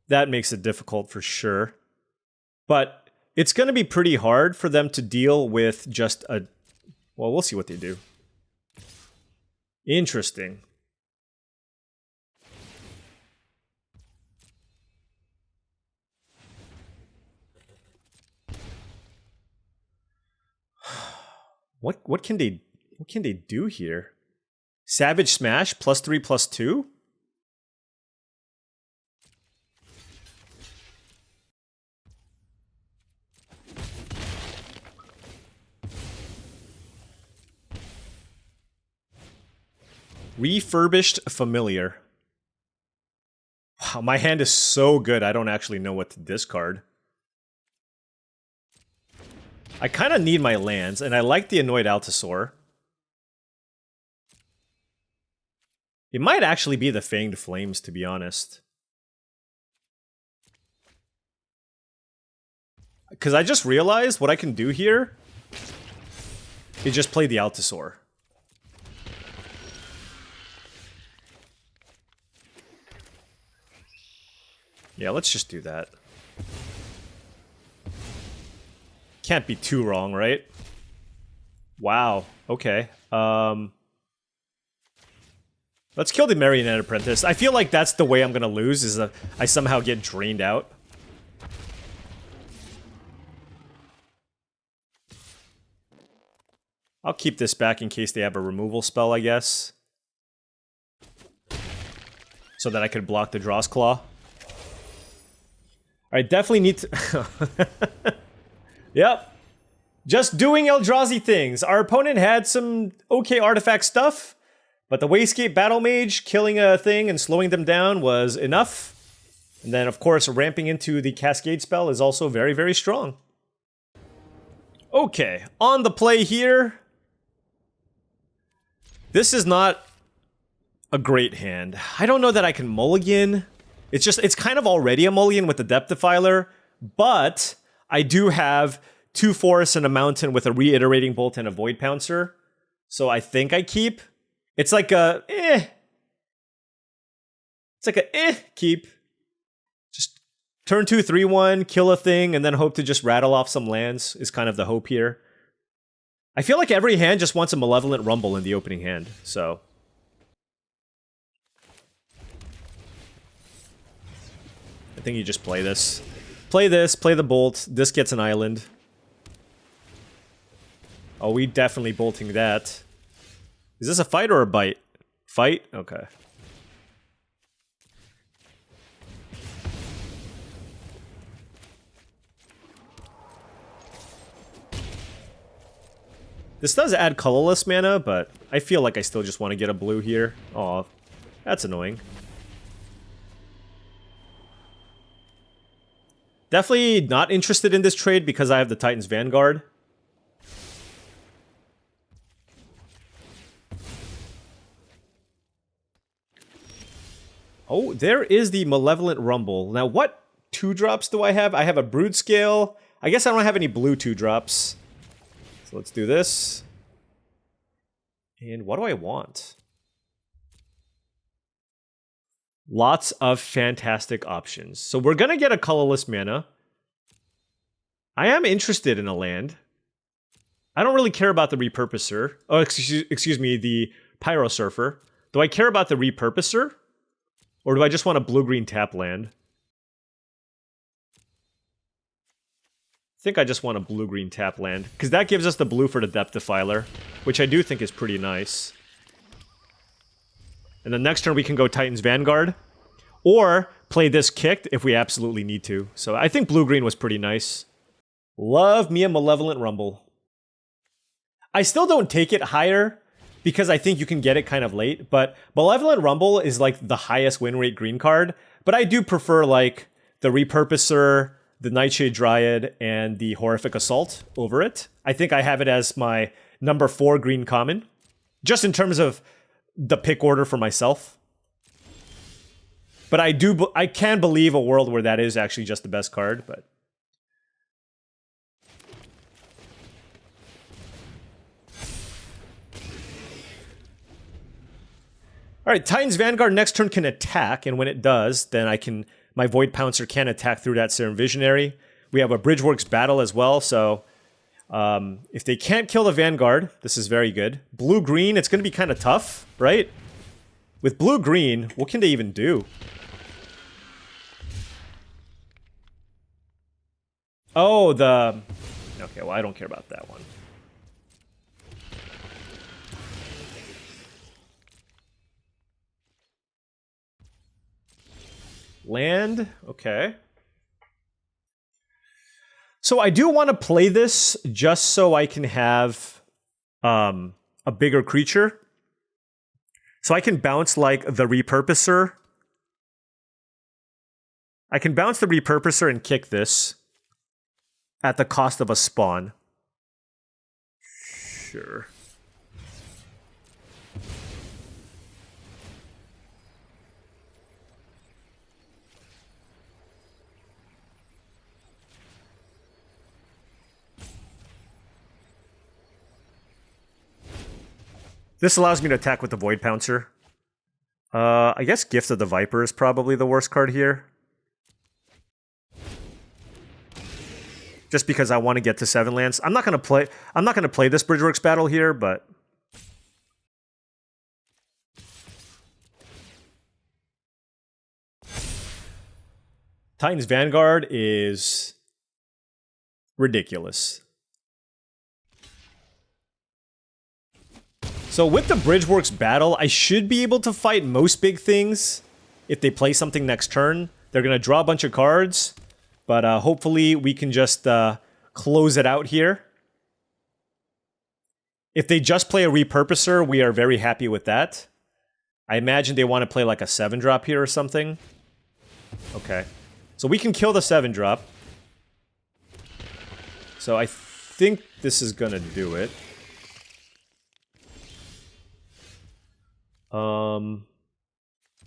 that makes it difficult for sure. But it's going to be pretty hard for them to deal with just a... Well, we'll see what they do. Interesting. What can they do here? Savage Smash +3/+2? Refurbished Familiar. Wow, my hand is so good I don't actually know what to discard. I kind of need my lands, and I like the Annoyed Altasaur. It might actually be the Fanged Flames, to be honest. Because I just realized what I can do here is just play the Altasaur. Yeah, let's just do that. Can't be too wrong, right? Wow, okay. Let's kill the Marionette Apprentice. I feel like that's the way I'm gonna lose, is that I somehow get drained out. I'll keep this back in case they have a removal spell, I guess. So that I could block the Dross Claw. Alright, definitely need to... Yep. Just doing Eldrazi things. Our opponent had some okay artifact stuff, but the Wastegate Battle Mage killing a thing and slowing them down was enough. And then, of course, ramping into the Cascade spell is also very, very strong. Okay, on the play here. This is not a great hand. I don't know that I can mulligan. It's kind of already a mulligan with the Depth Defiler, but I do have 2 forests and a mountain with a Reiterating Bolt and a Void Pouncer. So I think I keep. It's like a It's like a keep. Just turn 2, 3/1, kill a thing, and then hope to just rattle off some lands is kind of the hope here. I feel like every hand just wants a Malevolent Rumble in the opening hand, so... I think you just play this. Play this, play the Bolt, this gets an island. Oh, we definitely bolting that. Is this a fight or a bite? Fight? Okay. This does add colorless mana, but I feel like I still just want to get a blue here. Aw, that's annoying. Definitely not interested in this trade because I have the Titan's Vanguard. Oh, there is the Malevolent Rumble. Now, what 2-drops do I have? I have a Brood Scale. I guess I don't have any blue 2-drops. So let's do this. And what do I want? Lots of fantastic options. So we're going to get a colorless mana. I am interested in a land. I don't really care about the Repurposer. Oh, excuse me, the Pyro Surfer. Do I care about the Repurposer? Or do I just want a blue-green tap land? I think I just want a blue-green tap land, because that gives us the blue for the Depth Defiler, which I do think is pretty nice. And then next turn we can go Titan's Vanguard, or play this kicked if we absolutely need to. So I think blue-green was pretty nice. Love me a Malevolent Rumble. I still don't take it higher, because I think you can get it kind of late, but Malevolent Rumble is like the highest win rate green card, but I do prefer like the Repurposer, the Nightshade Dryad, and the Horrific Assault over it. I think I have it as my number 4 green common, just in terms of the pick order for myself. But I can believe a world where that is actually just the best card, but... Alright, Titan's Vanguard next turn can attack, and when it does, then my Void Pouncer can attack through that Serum Visionary. We have a Bridgeworks Battle as well, so if they can't kill the Vanguard, this is very good. Blue-green, it's going to be kind of tough, right? With blue-green, what can they even do? Oh, okay, well, I don't care about that one. Land. Okay. So I do want to play this just so I can have a bigger creature. So I can bounce like the Repurposer. I can bounce the Repurposer and kick this at the cost of a spawn. Sure. This allows me to attack with the Void Pouncer. I guess Gift of the Viper is probably the worst card here. Just because I want to get to 7 lands. I'm not gonna play this Bridgeworks battle here, but Titan's Vanguard is ridiculous. So with the Bridgeworks battle, I should be able to fight most big things if they play something next turn. They're going to draw a bunch of cards, but hopefully we can just close it out here. If they just play a Repurposer, we are very happy with that. I imagine they want to play like a 7-drop here or something. Okay. So we can kill the 7-drop. So I think this is going to do it.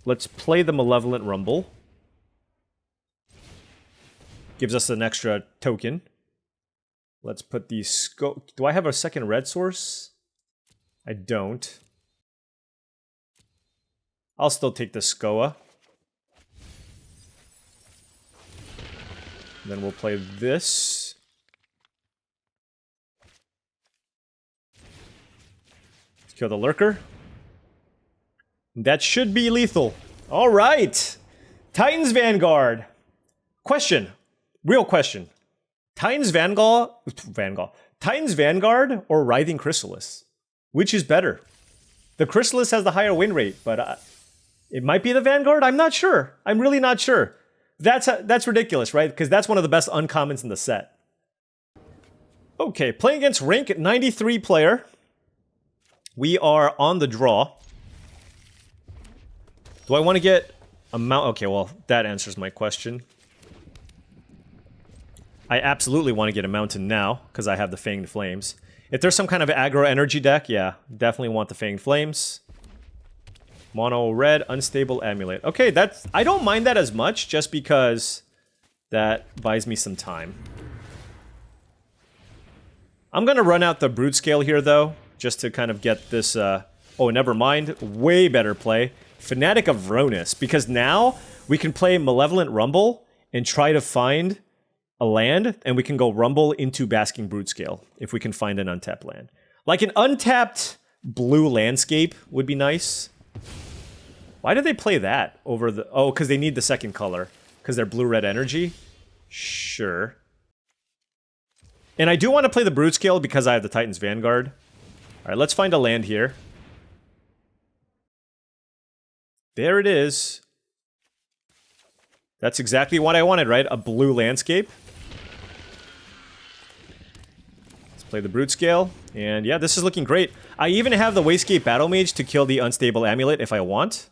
Let's play the Malevolent Rumble. Gives us an extra token. Let's put the scope. Do I have a second red source? I don't. I'll still take the Skoa. Then we'll play this. Let's kill the Lurker. That should be lethal. All right. Titan's Vanguard. Question. Real question. Titan's Vanguard or Writhing Chrysalis? Which is better? The Chrysalis has the higher win rate, but it might be the Vanguard? I'm not sure. I'm really not sure. That's ridiculous, right? Because that's one of the best uncommons in the set. Okay, playing against rank 93 player. We are on the draw. Do I want to get a mount? Okay, well, that answers my question. I absolutely want to get a mountain now, because I have the Fanged Flames. If there's some kind of aggro energy deck, yeah, definitely want the Fanged Flames. Mono red, unstable amulet. Okay, I don't mind that as much, just because that buys me some time. I'm going to run out the Brute Scale here, though, just to kind of get this... oh, never mind. Way better play. Fanatic of Vronus, because now we can play Malevolent Rumble and try to find a land, and we can go Rumble into Basking Brute Scale if we can find an untapped land. Like an untapped blue landscape would be nice. Why did they play that over the... Oh, because they need the second color. Because they're blue-red energy? Sure. And I do want to play the Brute Scale because I have the Titan's Vanguard. Alright, let's find a land here. There it is. That's exactly what I wanted, right? A blue landscape. Let's play the Brute Scale. And yeah, this is looking great. I even have the Wastegate Battle Mage to kill the Unstable Amulet if I want.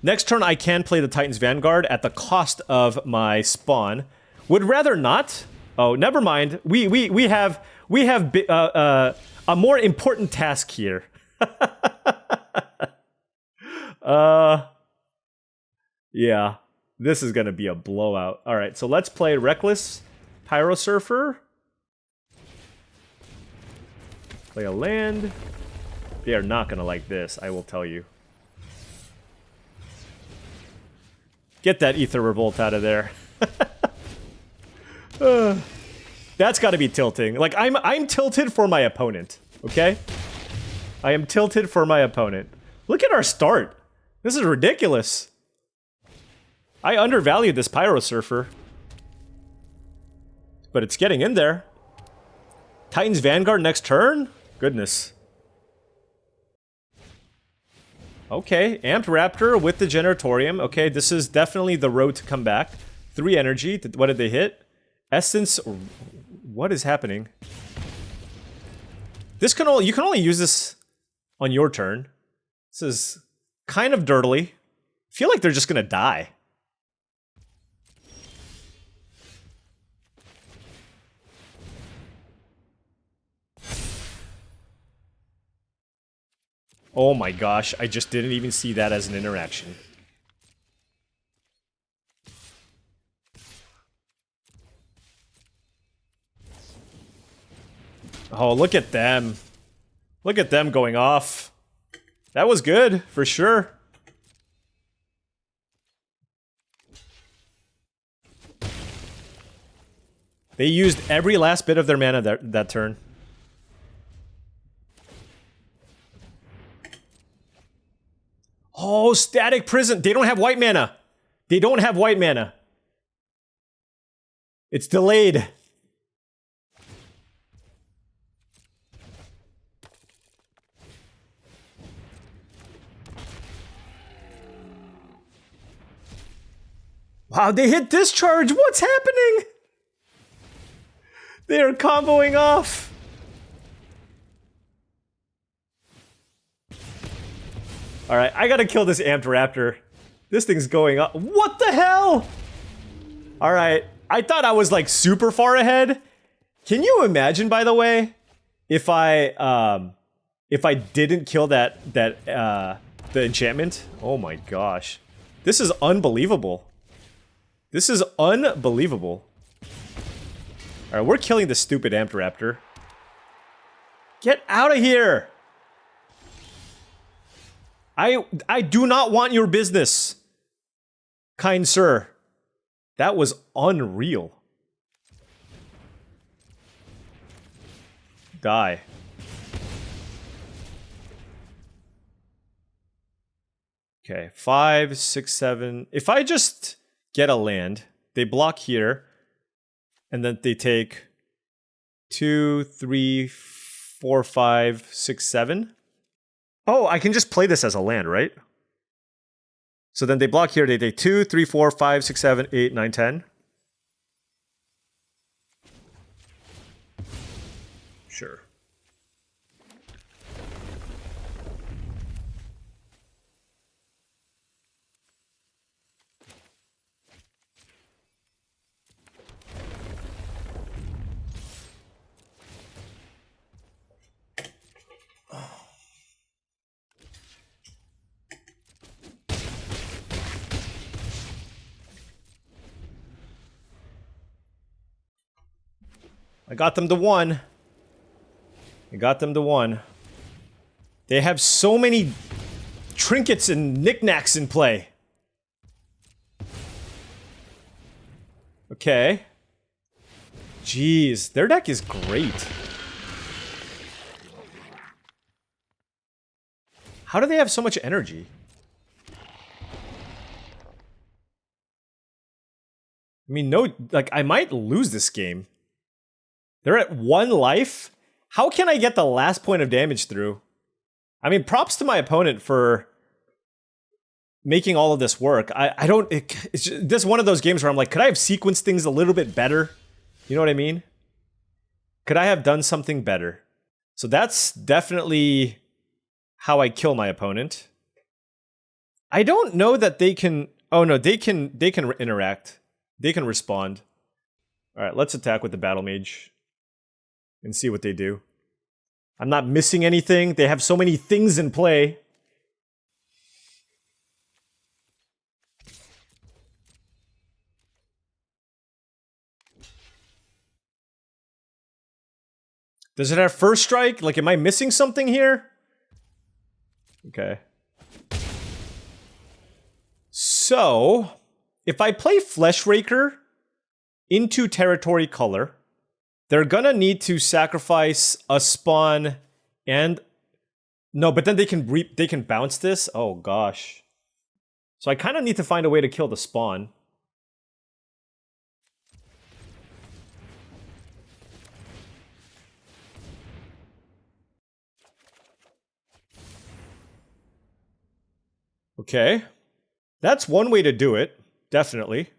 Next turn, I can play the Titan's Vanguard at the cost of my spawn. Would rather not. Oh, never mind. We have a more important task here. Yeah, this is gonna be a blowout. All right, so let's play Reckless Pyrosurfer. Play a land. They are not gonna like this, I will tell you. Get that Ether Revolt out of there. That's got to be tilting. Like I'm tilted for my opponent. Okay, I am tilted for my opponent. Look at our start. This is ridiculous. I undervalued this Pyrosurfer, but it's getting in there. Titan's Vanguard next turn? Goodness. Okay, Amped Raptor with the Generatorium. Okay, this is definitely the road to come back. 3 energy. What did they hit? Essence. What is happening? This can only, you can only use this on your turn. This is kind of dirtily. I feel like they're just gonna die. Oh my gosh, I just didn't even see that as an interaction. Oh, look at them. Look at them going off. That was good, for sure. They used every last bit of their mana that turn. Oh, Static Prison. They don't have white mana. They don't have white mana. It's delayed. Wow, they hit Discharge. What's happening? They are comboing off. Alright, I gotta kill this Amped Raptor. This thing's going up. What the hell? Alright, I thought I was like super far ahead. Can you imagine, by the way, if I didn't kill the enchantment? Oh my gosh. This is unbelievable. This is unbelievable. Alright, we're killing the stupid Amped Raptor. Get out of here! I do not want your business, kind sir. That was unreal. Die. Okay, 5, 6, 7. If I just get a land, they block here, and then they take 2, 3, 4, 5, 6, 7. Oh, I can just play this as a land, right? So then they block here, they take 2, 3, 4, 5, 6, 7, 8, 9, 10. Sure. I got them to 1. I got them to 1. They have so many trinkets and knickknacks in play. Okay. Jeez, their deck is great. How do they have so much energy? I mean, no, like, I might lose this game. They're at 1 life? How can I get the last point of damage through? I mean, props to my opponent for making all of this work. I don't... It's just, this is one of those games where I'm like, could I have sequenced things a little bit better? You know what I mean? Could I have done something better? So that's definitely how I kill my opponent. I don't know that they can... Oh no, they can interact. They can respond. Alright, let's attack with the Battle Mage. And see what they do. I'm not missing anything. They have so many things in play. Does it have first strike? Like, am I missing something here? Okay. So, if I play Fleshraker into Territory Color, they're gonna need to sacrifice a spawn and... No, but then they can bounce this? Oh gosh. So I kind of need to find a way to kill the spawn. Okay. That's one way to do it. Definitely.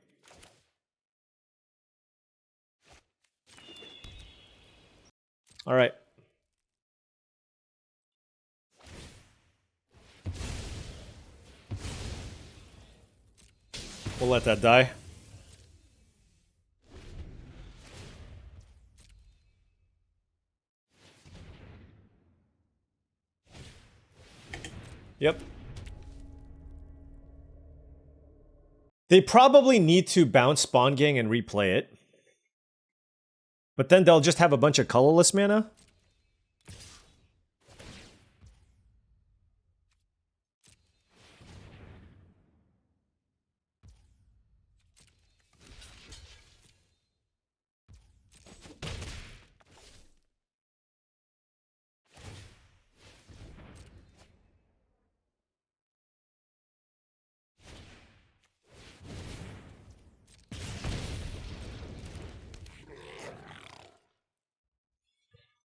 All right. We'll let that die. Yep. They probably need to bounce Spawn Gang and replay it. But then they'll just have a bunch of colorless mana.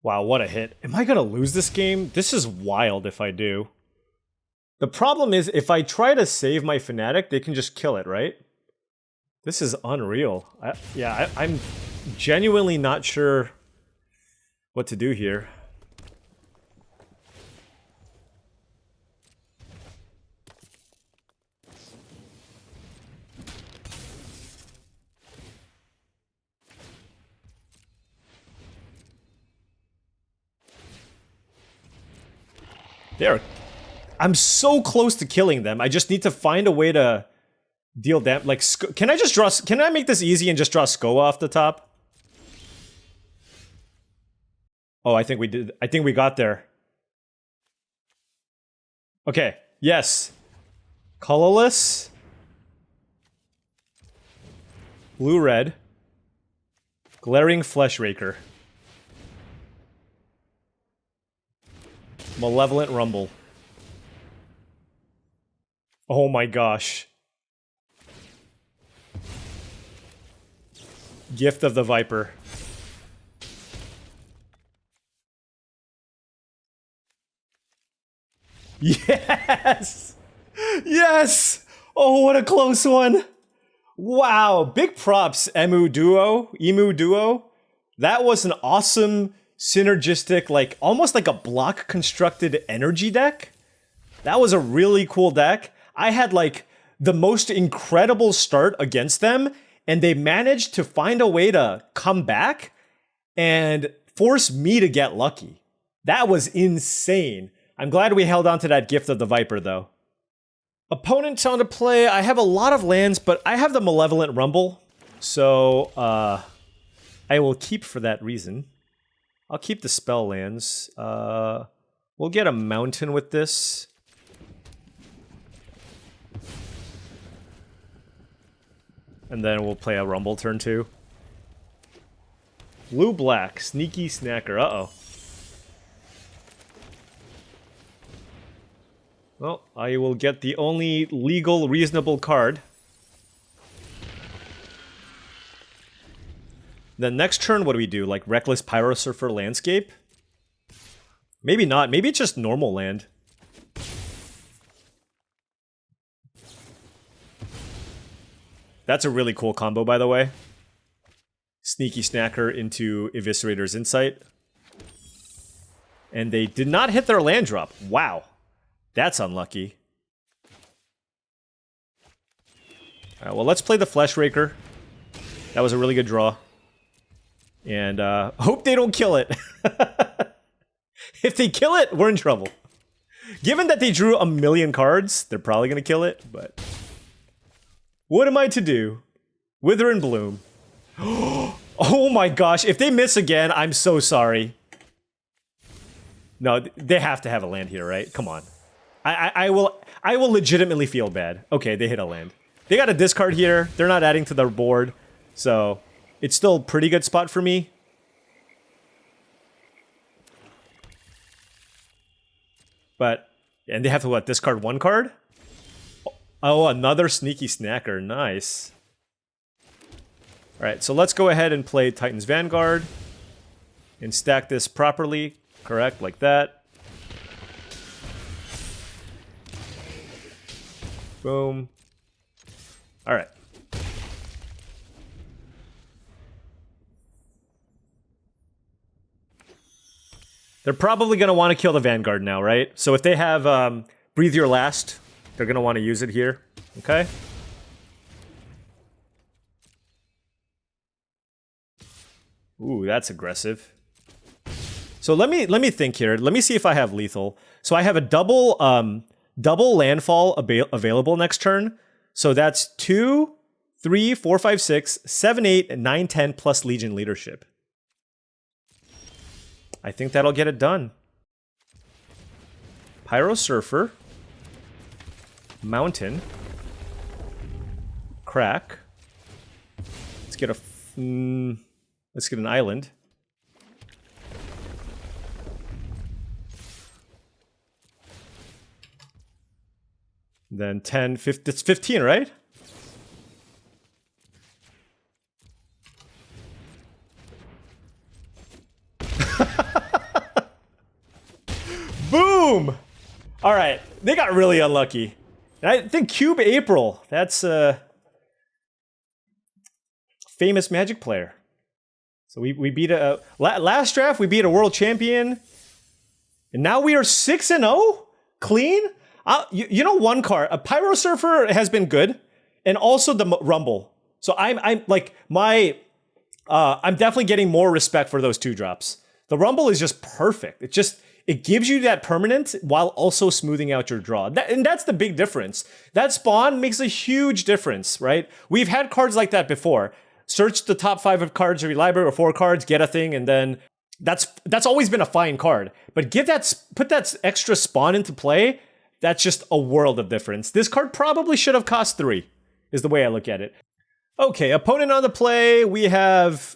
Wow, what a hit. Am I gonna lose this game? This is wild if I do. The problem is, if I try to save my Fnatic, they can just kill it, right? This is unreal. I'm genuinely not sure what to do here. I'm so close to killing them. I just need to find a way to deal damage. Like, can I just draw? Can I make this easy and just draw Sko off the top? Oh, I think we did. I think we got there. Okay. Yes. Colorless. Blue-red. Glaring Fleshraker. Malevolent Rumble. Oh my gosh. Gift of the Viper. Yes! Yes! Oh, what a close one! Wow, big props, Emu Duo. That was an awesome, synergistic, like, almost like a block-constructed energy deck. That was a really cool deck. I had, like, the most incredible start against them, and they managed to find a way to come back and force me to get lucky. That was insane. I'm glad we held on to that Gift of the Viper, though. Opponent's on to play. I have a lot of lands, but I have the Malevolent Rumble, so I will keep for that reason. I'll keep the spell lands. We'll get a mountain with this. And then we'll play a Rumble turn 2. Blue-black, Sneaky Snacker. Uh-oh. Well, I will get the only legal, reasonable card. Then next turn, what do we do? Like Reckless Pyrosurfer Landscape? Maybe not. Maybe it's just normal land. That's a really cool combo, by the way. Sneaky Snacker into Eviscerator's Insight. And they did not hit their land drop. Wow. That's unlucky. Alright, well, let's play the Fleshraker. That was a really good draw. And hope they don't kill it. If they kill it, we're in trouble. Given that they drew a million cards, they're probably going to kill it, but... What am I to do? Wither and Bloom. Oh my gosh, if they miss again, I'm so sorry. No, they have to have a land here, right? Come on. I will legitimately feel bad. Okay, they hit a land. They got a discard here. They're not adding to their board. So, it's still a pretty good spot for me. But, and they have to what, discard one card? Oh, another Sneaky Snacker. Nice. Alright, so let's go ahead and play Titan's Vanguard. And stack this properly. Correct, like that. Boom. All right. They're probably going to want to kill the Vanguard now, right? So if they have Breathe Your Last, they're going to want to use it here. Okay? Ooh, that's aggressive. So let me think here. Let me see if I have lethal. So I have a double landfall available next turn. So that's 2, 3, 4, 5, 6, 7, 8, 9, 10 plus Legion Leadership. I think that'll get it done. Pyro Surfer. Mountain. Crack. Let's get an island. Then 10, 15, it's 15, right? Boom! All right, they got really unlucky. And I think Cube April, that's a famous Magic player. So we beat last draft, we beat a world champion. And now we are 6-0? Clean? You know one card, a Pyro Surfer has been good. And also the Rumble. So I'm definitely getting more respect for those 2-drops. The Rumble is just perfect. It gives you that permanent while also smoothing out your draw. And that's the big difference. That spawn makes a huge difference, right? We've had cards like that before. Search the top 5 of cards of your library, or 4 cards, get a thing, and then that's always been a fine card. But put that extra spawn into play, that's just a world of difference. This card probably should have cost 3, is the way I look at it. Okay, opponent on the play, we have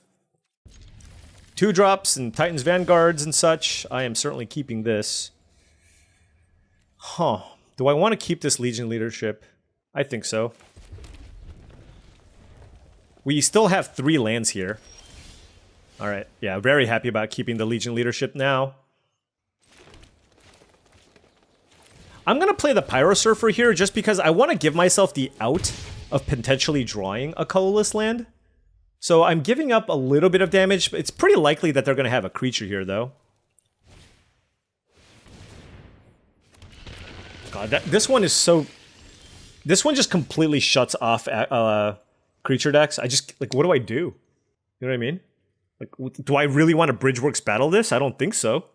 2-drops and Titans Vanguards and such. I am certainly keeping this. Huh. Do I want to keep this Legion Leadership? I think so. We still have 3 lands here. Alright, yeah, very happy about keeping the Legion Leadership now. I'm going to play the Pyro Surfer here just because I want to give myself the out of potentially drawing a colorless land. So I'm giving up a little bit of damage. It's pretty likely that they're going to have a creature here, though. God, this one is so... This one just completely shuts off creature decks. Like, what do I do? You know what I mean? Like, do I really want to Bridgeworks battle this? I don't think so.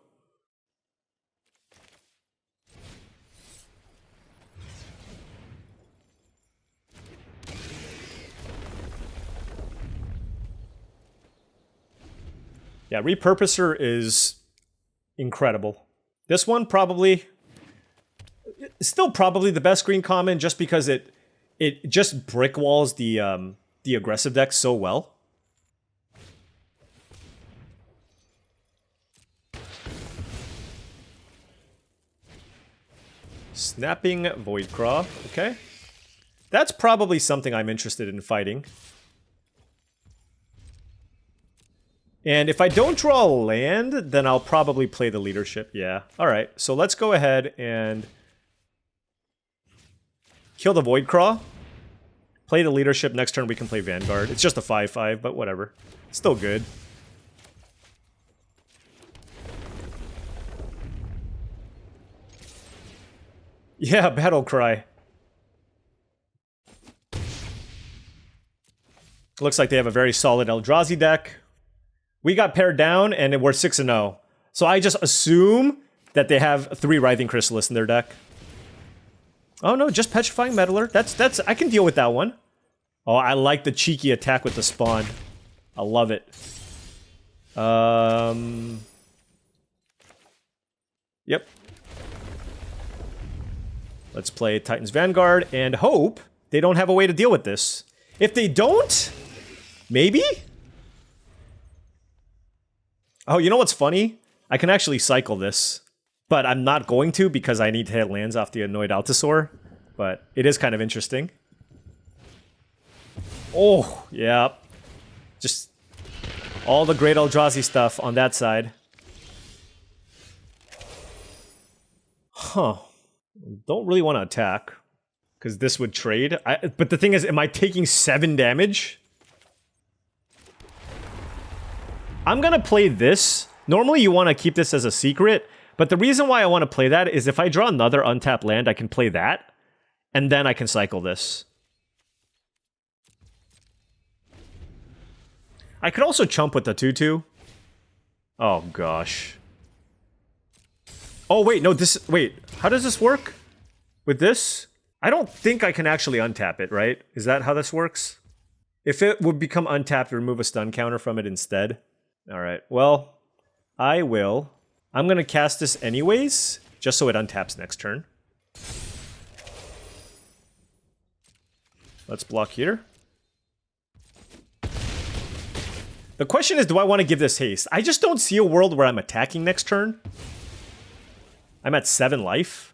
Yeah, Repurposer is incredible. This one still probably the best green common just because it just brick walls the aggressive deck so well. Snapping Voidcraw, okay. That's probably something I'm interested in fighting. And if I don't draw a land, then I'll probably play the Leadership, yeah. Alright, so let's go ahead and kill the Voidcraw. Play the Leadership, next turn we can play Vanguard. It's just a 5/5, but whatever. Still good. Yeah, Battle Cry. Looks like they have a very solid Eldrazi deck. We got paired down, and we're 6-0. So I just assume that they have 3 Writhing Chrysalis in their deck. Oh no, just Petrifying Meddler. That's I can deal with that one. Oh, I like the cheeky attack with the spawn. I love it. Yep. Let's play Titans Vanguard and hope they don't have a way to deal with this. If they don't, maybe? Oh, you know what's funny? I can actually cycle this, but I'm not going to because I need to hit lands off the Annoyed Altasaur, but it is kind of interesting. Oh, yeah. Just all the great Eldrazi stuff on that side. Huh. Don't really want to attack. Because this would trade. But the thing is, am I taking 7 damage? I'm gonna play this. Normally you want to keep this as a secret, but the reason why I want to play that is if I draw another untapped land, I can play that, and then I can cycle this. I could also chump with the 2/2. Oh gosh. Oh wait, no, this, wait, how does this work? With this? I don't think I can actually untap it, right? Is that how this works? If it would become untapped, remove a stun counter from it instead. Alright, well, I will. I'm gonna cast this anyways, just so it untaps next turn. Let's block here. The question is, do I want to give this haste? I just don't see a world where I'm attacking next turn. I'm at 7 life.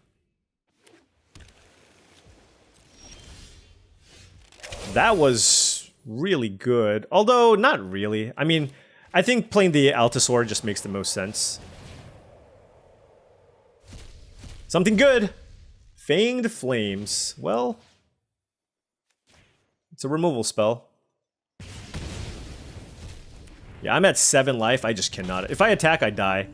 That was really good. Although, not really. I mean, I think playing the Altasaur just makes the most sense. Something good! Fanged Flames. Well, it's a removal spell. Yeah, I'm at 7 life. I just cannot. If I attack, I die.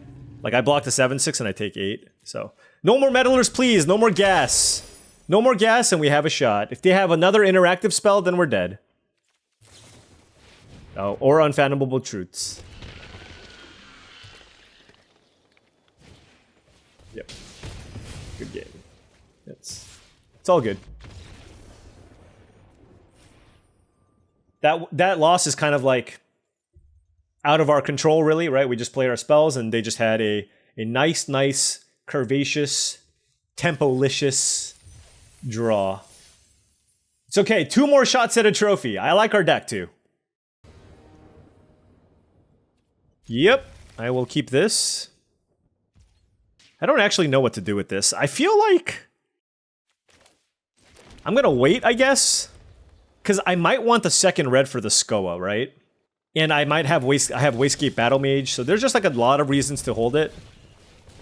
Like, I block the 7/6 and I take 8. So, no more meddlers, please. No more gas. No more gas and we have a shot. If they have another interactive spell, then we're dead. Oh, or Unfathomable Truths. Yep. Good game. It's all good. That loss is kind of like out of our control, really, right? We just played our spells and they just had a nice, curvaceous, tempo-licious draw. It's okay. 2 more shots at a trophy. I like our deck too. Yep. I will keep this. I don't actually know what to do with this. I feel like I'm gonna wait, I guess. Because I might want the second red for the Skoa, right? And I might have Wastegate Battle Mage, so there's just like a lot of reasons to hold it.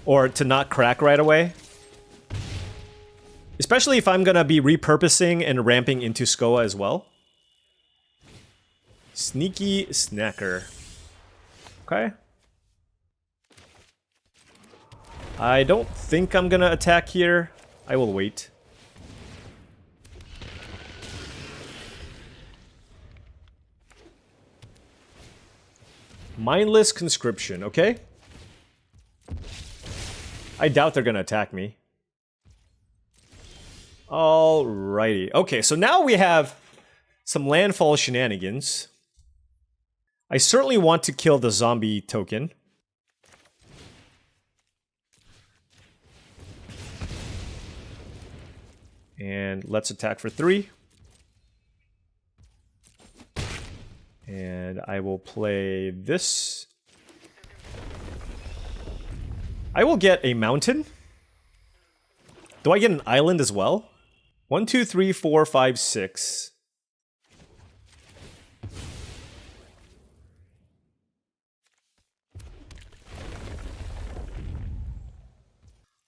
Or to not crack right away. Especially if I'm gonna be repurposing and ramping into Skoa as well. Sneaky Snacker. Okay. I don't think I'm gonna attack here. I will wait. Mindless Conscription, okay? I doubt they're gonna attack me. Alrighty. Okay, so now we have some landfall shenanigans. I certainly want to kill the zombie token. And let's attack for 3. And I will play this. I will get a mountain. Do I get an island as well? 1, 2, 3, 4, 5, 6.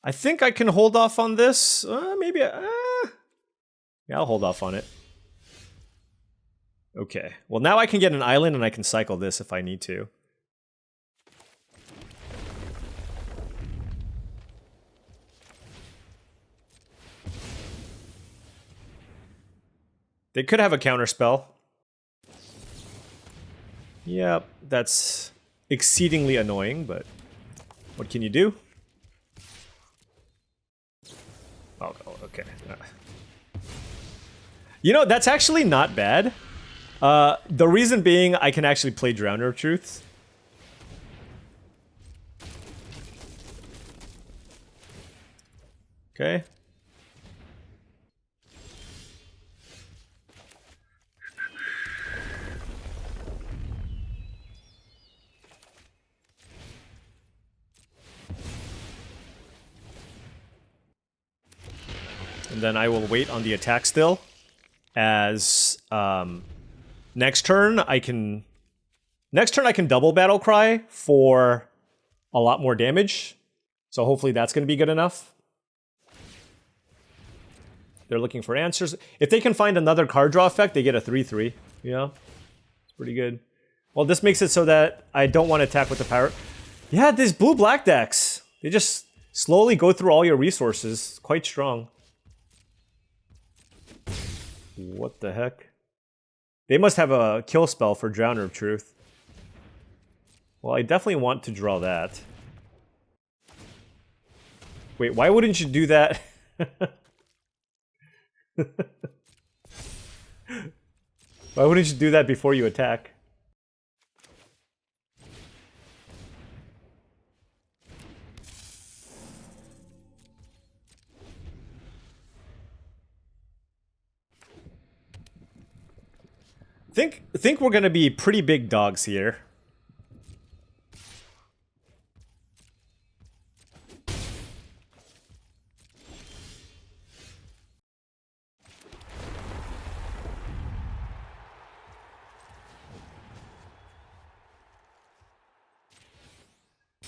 I think I can hold off on this. Maybe. Yeah, I'll hold off on it. Okay. Well, now I can get an island and I can cycle this if I need to. They could have a counterspell. Yep, that's exceedingly annoying, but what can you do? Oh, okay. You know, that's actually not bad. The reason being, I can actually play Drowner of Truths. Okay. And then I will wait on the attack still. As next turn I can double Battle Cry for a lot more damage. So hopefully that's going to be good enough. they're looking for answers. If they can find another card draw effect, they get a 3/3. You know? It's pretty good. Well, this makes it so that I don't want to attack with the power. Yeah, these blue-black decks. They just slowly go through all your resources. It's quite strong. What the heck? They must have a kill spell for Drowner of Truth. Well, I definitely want to draw that. Wait, why wouldn't you do that? Why wouldn't you do that before you attack? Think we're gonna be pretty big dogs here.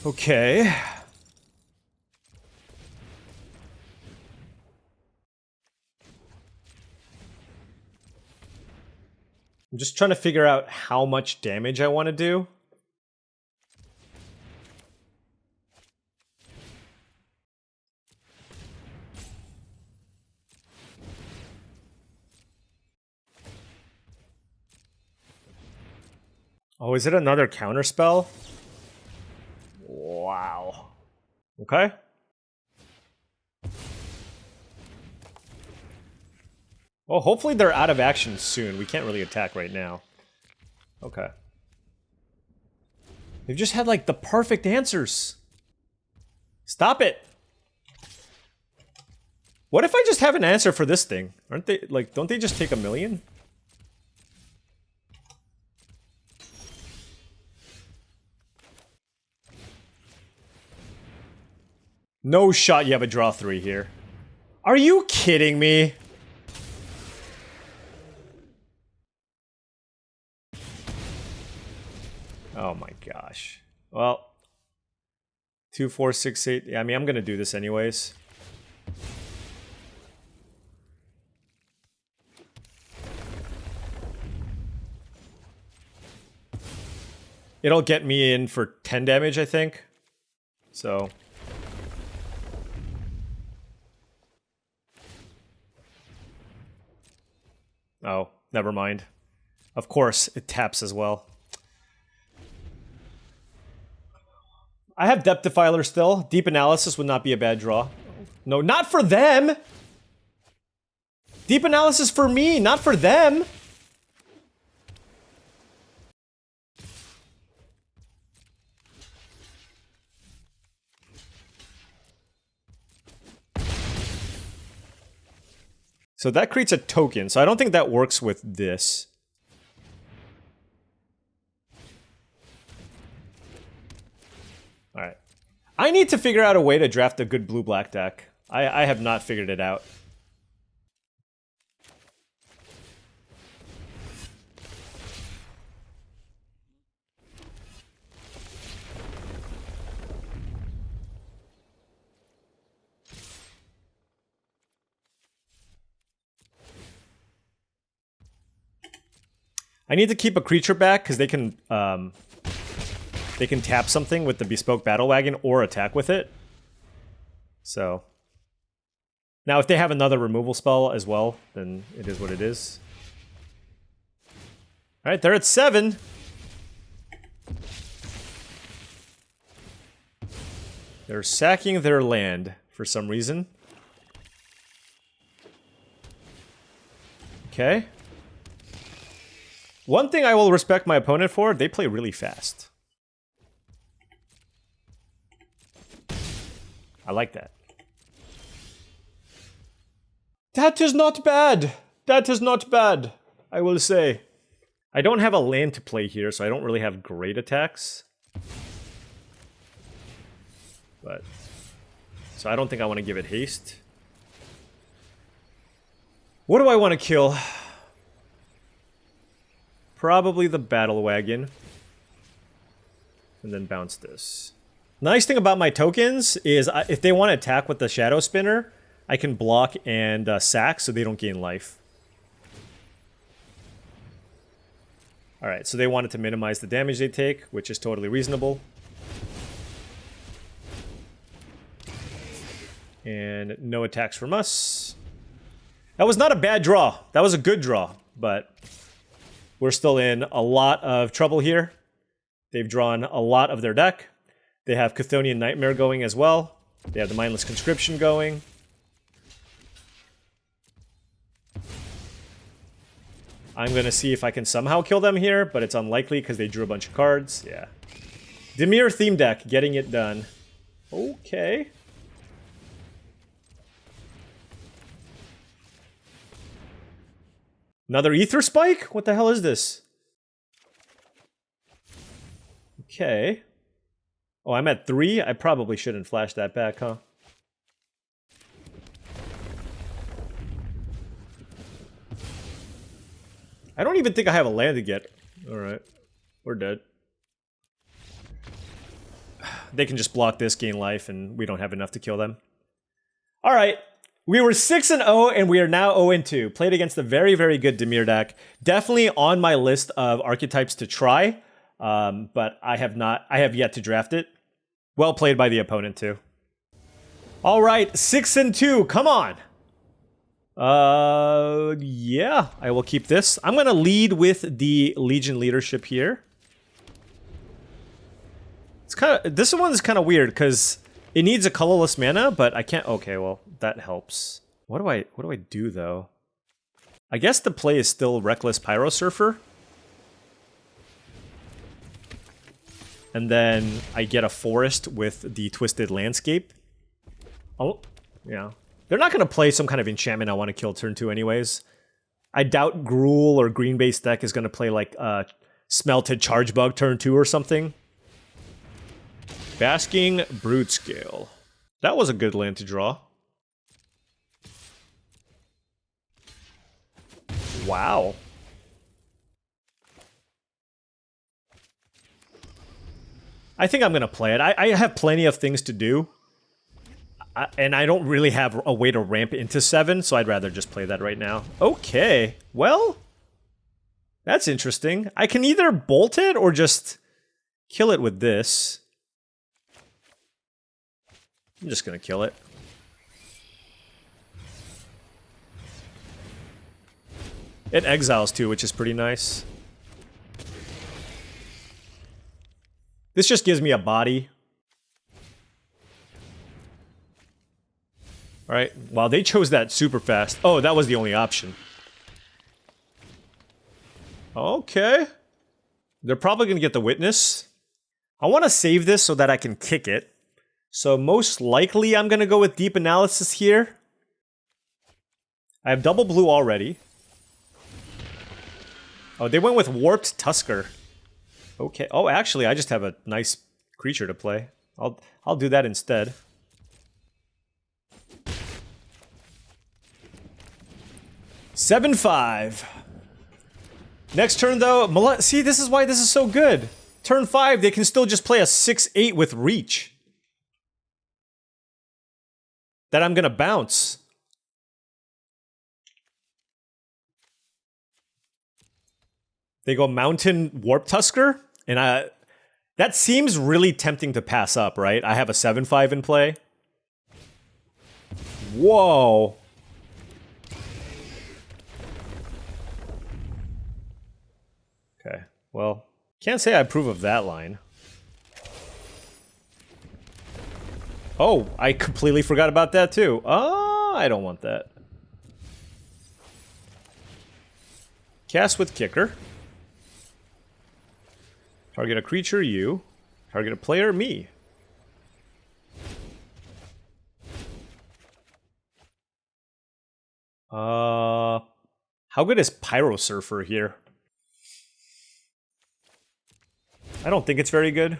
Okay. I'm just trying to figure out how much damage I want to do. Oh, is it another counter spell? Wow. Okay. Well, hopefully they're out of action soon. We can't really attack right now. Okay. They've just had, like, the perfect answers. Stop it! What if I just have an answer for this thing? Aren't they, like, don't they just take 1,000,000? No shot you have a draw 3 here. Are you kidding me? Oh my gosh. Well, 2, 4, 6, 8. Yeah, I mean, I'm gonna do this anyways. It'll get me in for 10 damage, I think. So. Oh, never mind. Of course, it taps as well. I have Depth Defiler still. Deep Analysis would not be a bad draw. No, not for them! Deep Analysis for me, not for them! So that creates a token, so I don't think that works with this. Alright. I need to figure out a way to draft a good blue-black deck. I have not figured it out. I need to keep a creature back because they can tap something with the Bespoke Battle Wagon or attack with it. So now if they have another removal spell as well, then it is what it is. All right, they're at 7. They're sacking their land for some reason. Okay. One thing I will respect my opponent for, they play really fast. I like that. That is not bad. That is not bad, I will say. I don't have a land to play here, so I don't really have great attacks. But, so I don't think I want to give it haste. What do I want to kill? Probably the Battle Wagon. And then bounce this. Nice thing about my tokens is if they want to attack with the Shadow Spinner, I can block and sack so they don't gain life. Alright, so they wanted to minimize the damage they take, which is totally reasonable. And no attacks from us. That was not a bad draw. That was a good draw, but we're still in a lot of trouble here. They've drawn a lot of their deck. They have Chthonian Nightmare going as well. They have the Mindless Conscription going. I'm going to see if I can somehow kill them here, but it's unlikely because they drew a bunch of cards. Yeah. Dimir theme deck, getting it done. Okay. Another Ether Spike? What the hell is this? Okay. Oh, I'm at 3? I probably shouldn't flash that back, huh? I don't even think I have a land to get. Alright. We're dead. They can just block this, gain life, and we don't have enough to kill them. Alright. We were 6-0, and we are now 0-2. Played against a very, very good Dimir deck. Definitely on my list of archetypes to try. But I have yet to draft it. Well played by the opponent, too. Alright, 6-2. Come on! Yeah, I will keep this. I'm gonna lead with the Legion leadership here. It's this one's kind of weird because it needs a colorless mana, but I can't. Okay, well that helps. What do I do though? I guess the play is still Reckless Pyro Surfer, and then I get a forest with the Twisted Landscape. Oh, yeah. They're not going to play some kind of enchantment I want to kill turn 2 anyways. I doubt Gruul or green base deck is going to play like Smelted Charge Bug turn 2 or something. Basking Brute Scale. That was a good land to draw. Wow. I think I'm going to play it. I have plenty of things to do. And I don't really have a way to ramp into 7, so I'd rather just play that right now. Okay, well, that's interesting. I can either bolt it or just kill it with this. I'm just gonna kill it. It exiles too, which is pretty nice. This just gives me a body. Alright, wow, they chose that super fast. Oh, that was the only option. Okay. They're probably going to get the Witness. I want to save this so that I can kick it. So most likely I'm going to go with Deep Analysis here. I have double blue already. Oh, they went with Warped Tusker. Okay. Oh, actually, I just have a nice creature to play. I'll do that instead. Seven 5. Next turn, though, see, this is why this is so good. Turn 5, they can still just play a 6-8 with Reach. That I'm gonna bounce. They go Mountain Warp Tusker, and that seems really tempting to pass up, right? I have a 7-5 in play. Whoa. Okay, well, can't say I approve of that line. Oh, I completely forgot about that too. Oh, I don't want that. Cast with Kicker. Target a creature, you. Target a player, me. How good is Pyro Surfer here? I don't think it's very good.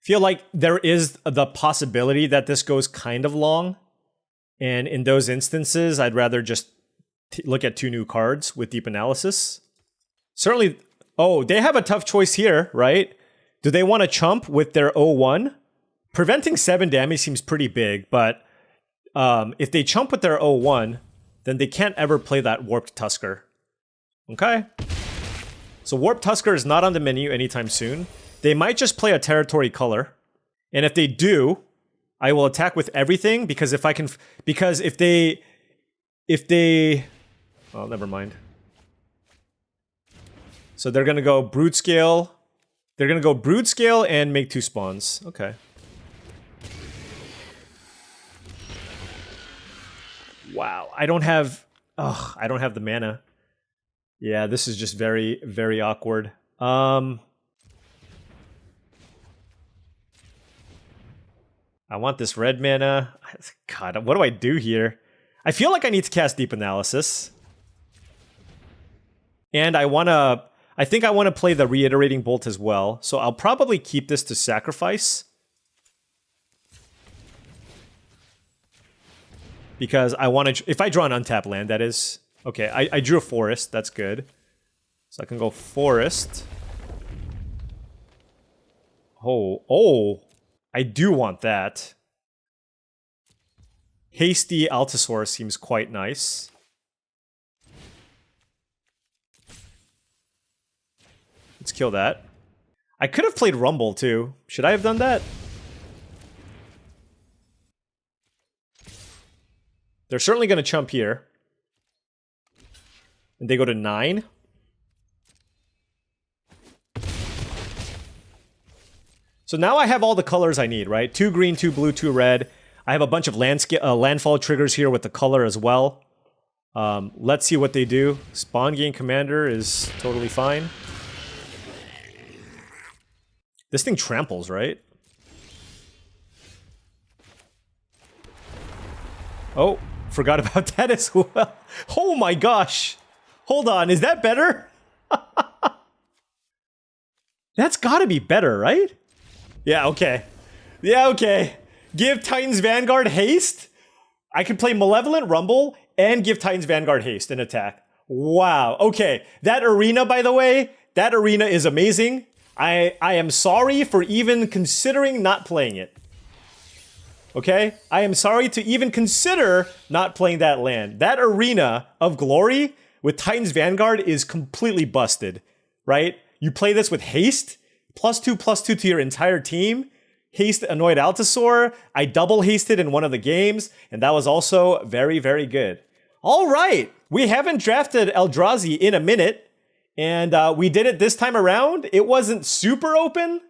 Feel like there is the possibility that this goes kind of long. And in those instances, I'd rather just look at 2 new cards with Deep Analysis. Certainly, oh, they have a tough choice here, right? Do they want to chump with their 0-1? Preventing 7 damage seems pretty big, but if they chump with their 0-1, then they can't ever play that Warped Tusker. Okay? So Warped Tusker is not on the menu anytime soon. They might just play a territory color. And if they do, I will attack with everything, because if I can... Because if they... Oh, never mind. So they're gonna go Brood Scale. They're gonna go Brood Scale and make 2 spawns. Okay. Wow, I don't have... Ugh, I don't have the mana. Yeah, this is just very, very awkward. I want this red mana. God, what do I do here? I feel like I need to cast Deep Analysis. And I think I want to play the Reiterating Bolt as well. So I'll probably keep this to sacrifice. Because I want to... If I draw an untapped land, that is... Okay, I drew a forest. That's good. So I can go forest. Oh. I do want that. Hasty Allosaurus seems quite nice. Let's kill that. I could have played Rumble too. Should I have done that? They're certainly going to chump here. And they go to 9. So now I have all the colors I need, right? 2 green, 2 blue, 2 red. I have a bunch of landfall triggers here with the color as well. Let's see what they do. Spawn Gain Commander is totally fine. This thing tramples, right? Oh, forgot about that as well. Oh my gosh. Hold on, is that better? That's gotta be better, right? Yeah, okay. Yeah, okay. Give Titan's Vanguard haste? I can play Malevolent Rumble and give Titan's Vanguard haste and attack. Wow, okay. That arena, by the way, that arena is amazing. I am sorry for even considering not playing it. Okay? I am sorry to even consider not playing that land. That arena of glory with Titan's Vanguard is completely busted, right? You play this with haste, +2/+2 to your entire team. Haste Annoyed Allosaur. I double hasted in one of the games, and that was also very, very good. All right, we haven't drafted Eldrazi in a minute, and we did it this time around. It wasn't super open,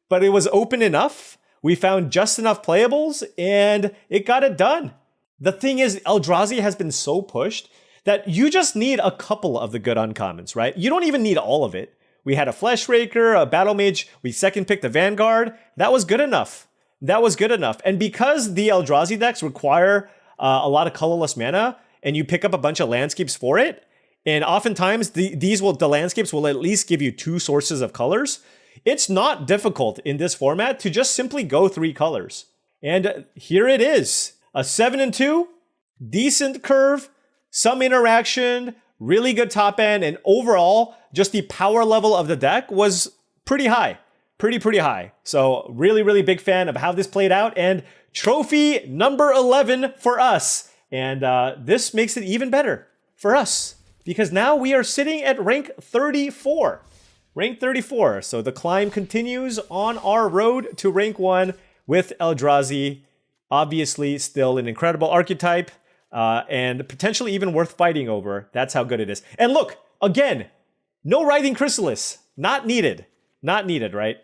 but it was open enough. We found just enough playables, and it got it done. The thing is, Eldrazi has been so pushed that you just need a couple of the good uncommons, right? You don't even need all of it. We had a Fleshraker, a Battle Mage, we second picked a Vanguard. That was good enough. That was good enough. And because the Eldrazi decks require a lot of colorless mana, and you pick up a bunch of landscapes for it, and oftentimes the landscapes will at least give you 2 sources of colors, it's not difficult in this format to just simply go 3 colors. And here it is. A 7-2, decent curve, some interaction, really good top end, and overall, just the power level of the deck was pretty high. Pretty high. So really, really big fan of how this played out, and trophy number 11 for us. And this makes it even better for us, because now we are sitting at rank 34. Rank 34. So the climb continues on our road to rank 1 with Eldrazi. Obviously, still an incredible archetype. And potentially even worth fighting over. That's how good it is. And look, again, no Writhing Chrysalis. Not needed. Not needed, right?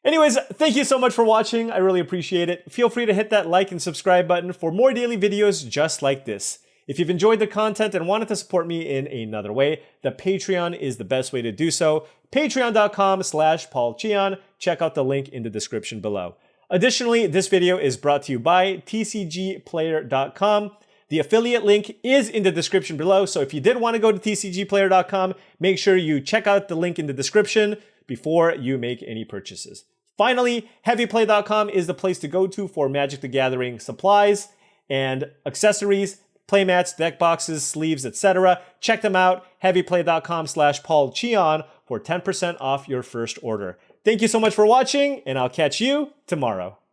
Anyways, thank you so much for watching. I really appreciate it. Feel free to hit that like and subscribe button for more daily videos just like this. If you've enjoyed the content and wanted to support me in another way, the Patreon is the best way to do so. Patreon.com/paulcheon. Check out the link in the description below. Additionally, this video is brought to you by tcgplayer.com. The affiliate link is in the description below, so if you did want to go to tcgplayer.com, make sure you check out the link in the description before you make any purchases. Finally, heavyplay.com is the place to go to for Magic the Gathering supplies and accessories, playmats, deck boxes, sleeves, etc. Check them out, heavyplay.com/paulcheon for 10% off your first order. Thank you so much for watching, and I'll catch you tomorrow.